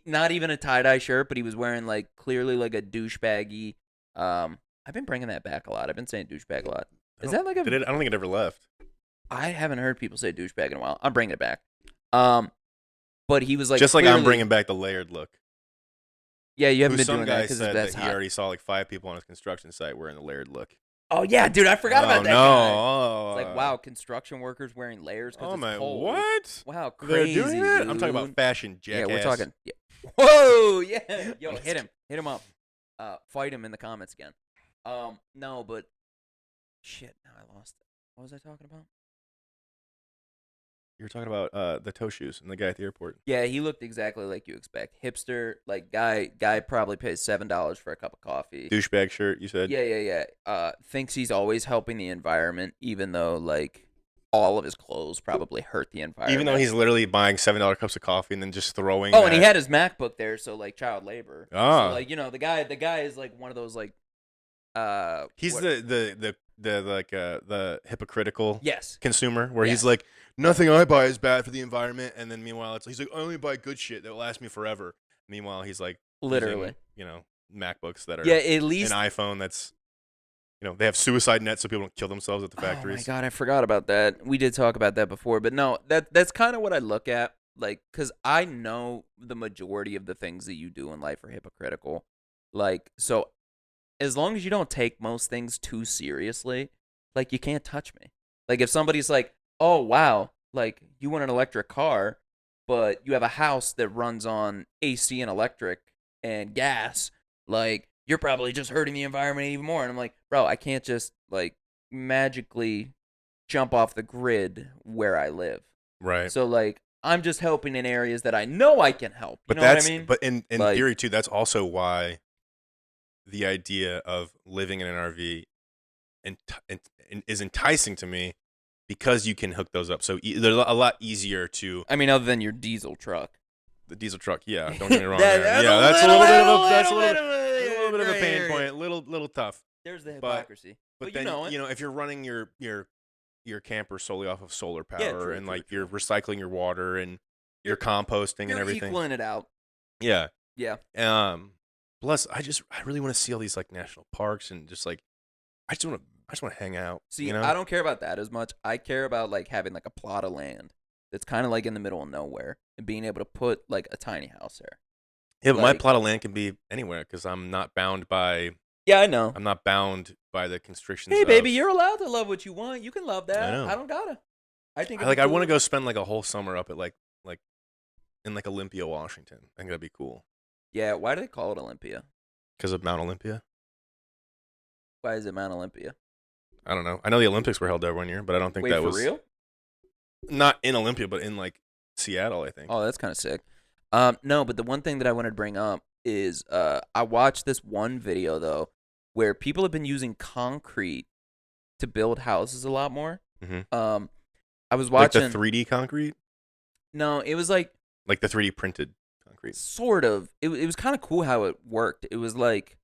Not even a tie-dye shirt, but he was wearing like clearly like a douchebaggy. I've been bringing that back a lot. I've been saying douchebag a lot. Is that like a? I don't think it ever left. I haven't heard people say douchebag in a while. I'm bringing it back. But he was like just like I'm bringing back the layered look. Yeah, you haven't been some doing guy that because said that's that he already saw like 5 people on his construction site wearing the layered look. Oh yeah, dude, I forgot about that guy. Oh, it's like wow, construction workers wearing layers because it's cold. What? Wow, crazy. They're doing that? Dude. I'm talking about fashion, jackass. Yeah, we're talking. Yeah. Whoa, yeah. Yo, hit him up. Fight him in the comments again. No, but shit. Now I lost it. What was I talking about? You were talking about the toe shoes and the guy at the airport. Yeah, he looked exactly like you expect. Hipster, like guy probably pays $7 for a cup of coffee. Douchebag shirt, you said? Yeah. Thinks he's always helping the environment, even though like all of his clothes probably hurt the environment. Even though he's literally buying $7 cups of coffee and then just throwing. Oh, and he had his MacBook there, so like child labor. Oh. So, like the guy is like one of those like. He's the hypocritical yes consumer where he's like, nothing I buy is bad for the environment, and then meanwhile he's like, I only buy good shit that will last me forever. Meanwhile he's like literally using, MacBooks that are at least an iPhone that's they have suicide nets so people don't kill themselves at the factories. Oh my god, I forgot about that. We did talk about that before, but no, that's kind of what I look at, like, because I know the majority of the things that you do in life are hypocritical, like, so as long as you don't take most things too seriously, like, you can't touch me. Like, if somebody's like, oh, wow, like, you want an electric car, but you have a house that runs on AC and electric and gas, like, you're probably just hurting the environment even more. And I'm like, bro, I can't just, like, magically jump off the grid where I live. Right. So, like, I'm just helping in areas that I know I can help. You know what I mean? But in like, theory, too, that's also why the idea of living in an RV is enticing to me, because you can hook those up. So they're a lot easier to. I mean, other than your diesel truck. The diesel truck, yeah. Don't get me wrong. That's a little bit of a pain point. Little tough. There's the hypocrisy. But then, if you're running your camper solely off of solar power, and like you're recycling your water and you're composting and everything, equaling it out. Yeah. Yeah. Plus, I really want to see all these like national parks and just like I just want to hang out. See, I don't care about that as much. I care about like having like a plot of land that's kind of like in the middle of nowhere and being able to put like a tiny house there. Yeah, but my plot of land can be anywhere because I'm not bound by. Yeah, I know. I'm not bound by the constrictions. Hey, baby, you're allowed to love what you want. You can love that. I know. I don't gotta. I think. I want to go spend like a whole summer up at like in like Olympia, Washington. I think that'd be cool. Yeah, why do they call it Olympia? Because of Mount Olympia. Why is it Mount Olympia? I don't know. I know the Olympics were held there one year, but I don't think that was for real. Not in Olympia, but in like Seattle, I think. Oh, that's kind of sick. No, but the one thing that I wanted to bring up is I watched this one video though where people have been using concrete to build houses a lot more. Mm-hmm. I was watching like the 3D concrete. No, it was like the 3D printed concrete. Sort of. It was kind of cool how it worked. It was like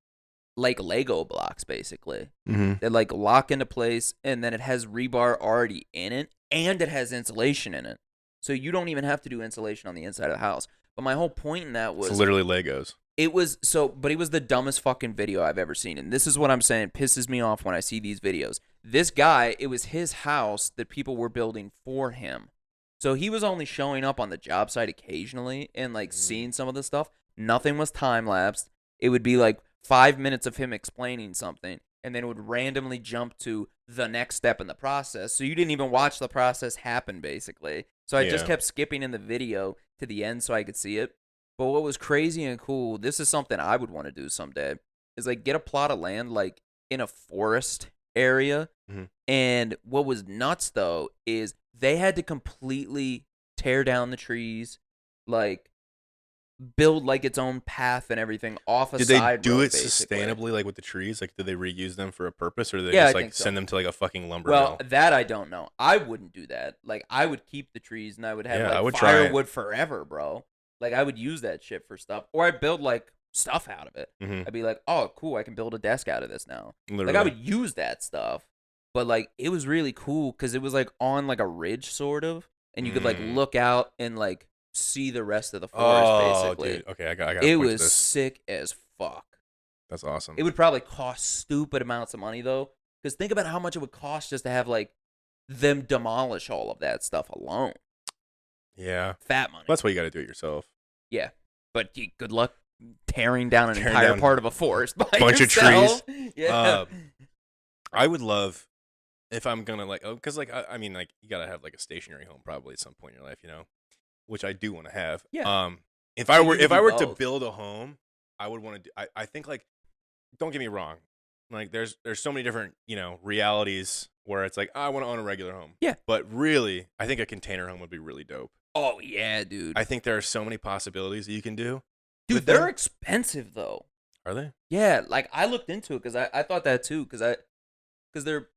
Lego blocks basically. Mm-hmm. That like lock into place, and then it has rebar already in it, and it has insulation in it. So you don't even have to do insulation on the inside of the house. But my whole point in that was it's literally Legos. It was but it was the dumbest fucking video I've ever seen. And this is what I'm saying pisses me off when I see these videos. This guy, it was his house that people were building for him. So he was only showing up on the job site occasionally and like seeing some of the stuff. Nothing was time lapsed. It would be like 5 minutes of him explaining something, and then it would randomly jump to the next step in the process. So you didn't even watch the process happen, basically. So I just kept skipping in the video to the end so I could see it. But what was crazy and cool, this is something I would want to do someday, is like get a plot of land like in a forest area. Mm-hmm. And what was nuts though is they had to completely tear down the trees, like build like its own path and everything off a side road. Did they do it sustainably, like with the trees? Like, did they reuse them for a purpose, or did they just like send them to like a fucking lumber mill? Well, that I don't know. I wouldn't do that. Like, I would keep the trees and I would have I would firewood forever, bro. Like, I would use that shit for stuff, or I'd build like stuff out of it. Mm-hmm. I'd be like, oh, cool, I can build a desk out of this now. Literally. Like, I would use that stuff, but like, it was really cool because it was like on like a ridge, sort of, and you could like look out and like see the rest of the forest, basically. Dude. Okay, I got it was sick as fuck. That's awesome. It would probably cost stupid amounts of money though, because think about how much it would cost just to have like them demolish all of that stuff alone. Yeah, fat money. That's why you got to do it yourself. Yeah, but good luck tearing down an entire part of a forest by bunch yourself. Of trees. Yeah, I would love if I'm gonna like, because like I mean like you gotta have like a stationary home probably at some point in your life, you know. Which I do want to have. Yeah. If I were to build a home, I would want to do. I think like, don't get me wrong, like there's so many different realities where it's like I want to own a regular home. Yeah. But really, I think a container home would be really dope. Oh yeah, dude. I think there are so many possibilities that you can do. Dude, they're expensive though. Are they? Yeah, like I looked into it because I thought that too because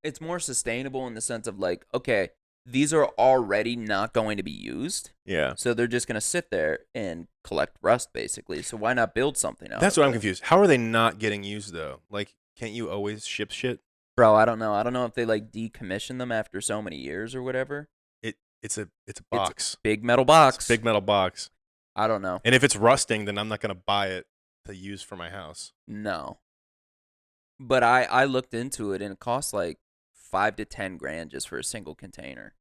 it's more sustainable in the sense of like, okay, these are already not going to be used. Yeah. So they're just going to sit there and collect rust, basically. So why not build something else? That's what I'm confused. How are they not getting used, though? Like, can't you always ship shit? Bro, I don't know. I don't know if they, like, decommission them after so many years or whatever. It's a box. It's a big metal box. It's a big metal box. I don't know. And if it's rusting, then I'm not going to buy it to use for my house. No. But I looked into it, and it costs, like, 5 to 10 grand just for a single container.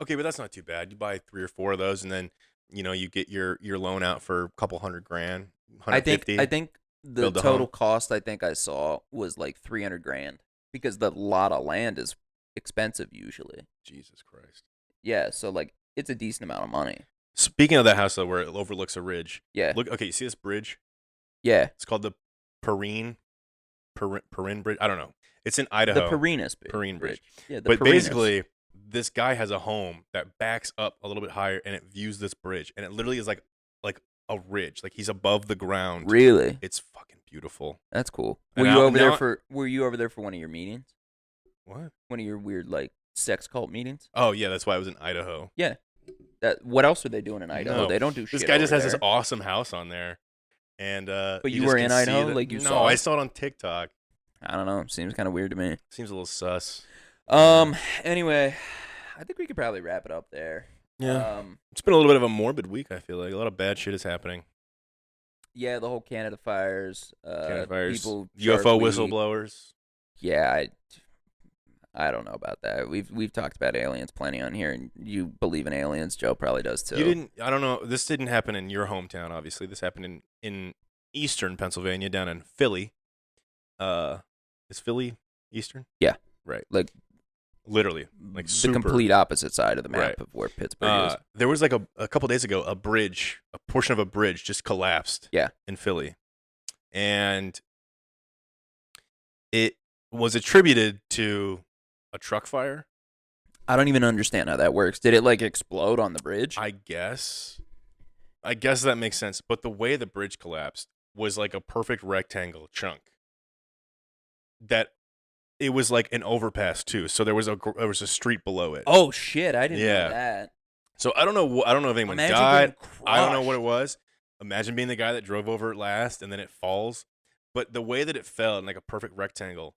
Okay, but that's not too bad. You buy 3 or 4 of those, and then you get your loan out for a couple $100,000, $150,000. I think the total cost I think I saw was like 300 grand because the lot of land is expensive usually. Jesus Christ. Yeah, so like it's a decent amount of money. Speaking of that house though, where it overlooks a ridge. Yeah. Look. Okay, you see this bridge? Yeah. It's called the Perrine Bridge. I don't know. It's in Idaho. The Perrine Bridge. Yeah. But basically, this guy has a home that backs up a little bit higher, and it views this bridge, and it literally is like a ridge, like he's above the ground. Really? It's fucking beautiful. That's cool. Were you over there for one of your meetings? What? One of your weird like sex cult meetings? Oh yeah, that's why I was in Idaho. Yeah. What else are they doing in Idaho? No. They don't do shit. This guy just has there. this awesome house on there, and but you were in Idaho, like you saw. No, I saw it on TikTok. I don't know. Seems kind of weird to me. Seems a little sus. Anyway, I think we could probably wrap it up there. Yeah. It's been a little bit of a morbid week, I feel like. A lot of bad shit is happening. Yeah, the whole Canada fires. People UFO whistleblowers. Yeah, I don't know about that. We've talked about aliens plenty on here, and you believe in aliens. Joe probably does too. You didn't. I don't know. This didn't happen in your hometown, obviously. This happened in eastern Pennsylvania, down in Philly. Is Philly eastern? Yeah. Right. Like literally, like the super, complete opposite side of the map right. of where Pittsburgh is. There was like a couple days ago, a portion of a bridge just collapsed. Yeah. In Philly, and it was attributed to a truck fire. I don't even understand how that works. Did it like explode on the bridge? I guess that makes sense. But the way the bridge collapsed was like a perfect rectangle chunk. That it was like an overpass too. So there was a street below it. Oh shit! I didn't know that. So I don't know. I don't know if anyone died. I don't know what it was. Imagine being the guy that drove over it last, and then it falls. But the way that it fell in like a perfect rectangle,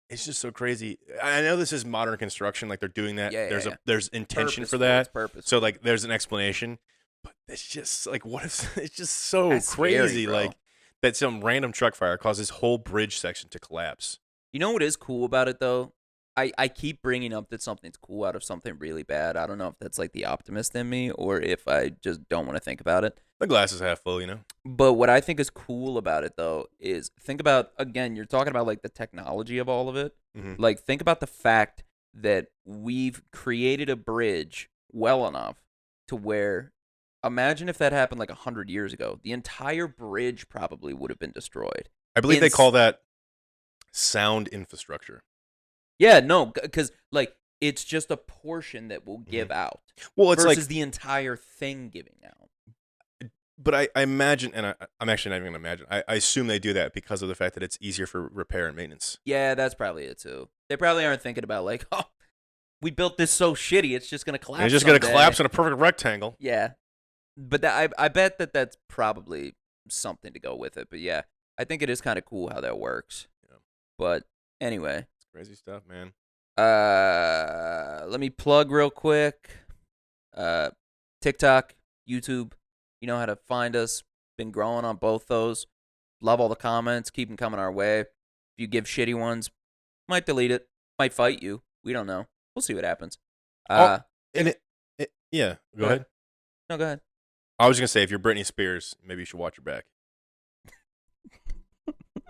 it's just so crazy. I know this is modern construction, like they're doing that. Yeah, there's intention for that. So like there's an explanation, but it's just like what if it's just so That's crazy, scary, like that some random truck fire caused this whole bridge section to collapse. You know what is cool about it though? I keep bringing up that something's cool out of something really bad. I don't know if that's like the optimist in me or if I just don't want to think about it. The glass is half full, you know. But what I think is cool about it, though, is think about, again, you're talking about like the technology of all of it. Mm-hmm. Like, think about the fact that we've created a bridge well enough to where, imagine if that happened like 100 years ago. The entire bridge probably would have been destroyed. I believe they call that sound infrastructure. Yeah, no, because like it's just a portion that will give out. Well, it's versus like the entire thing giving out. But I imagine, and I'm actually not even going to imagine, I assume they do that because of the fact that it's easier for repair and maintenance. Yeah, that's probably it too. They probably aren't thinking about like, oh, we built this so shitty, it's just going to collapse. It's just going to collapse in a perfect rectangle. Yeah. But I bet that's probably something to go with it. But yeah, I think it is kind of cool how that works. Yeah. But anyway. It's crazy stuff, man. Let me plug real quick. TikTok, YouTube. You know how to find us. Been growing on both those. Love all the comments. Keep them coming our way. If you give shitty ones, might delete it. Might fight you. We don't know. We'll see what happens. Yeah. Go ahead. No, go ahead. I was going to say, if you're Britney Spears, maybe you should watch your back.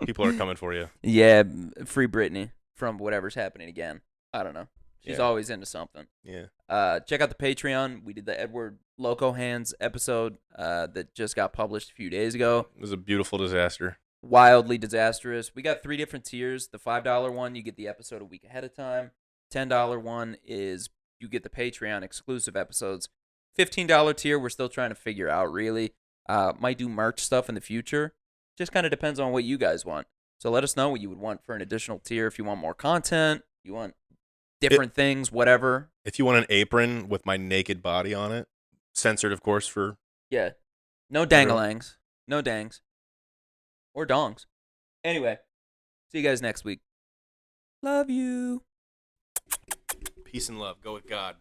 People are coming for you. Yeah, free Britney from whatever's happening again. I don't know. She's always into something. Yeah. Check out the Patreon. We did the Edward Loco Hands episode that just got published a few days ago. It was a beautiful disaster. Wildly disastrous. We got 3 different tiers. The $5 one, you get the episode a week ahead of time. $10 one is you get the Patreon exclusive episodes. $15 tier, we're still trying to figure out, really. Might do merch stuff in the future. Just kind of depends on what you guys want. So let us know what you would want for an additional tier. If you want more content, you want different things, whatever. If you want an apron with my naked body on it, censored, of course, for... Yeah. No dangalangs. No dangs. Or dongs. Anyway, see you guys next week. Love you. Peace and love. Go with God.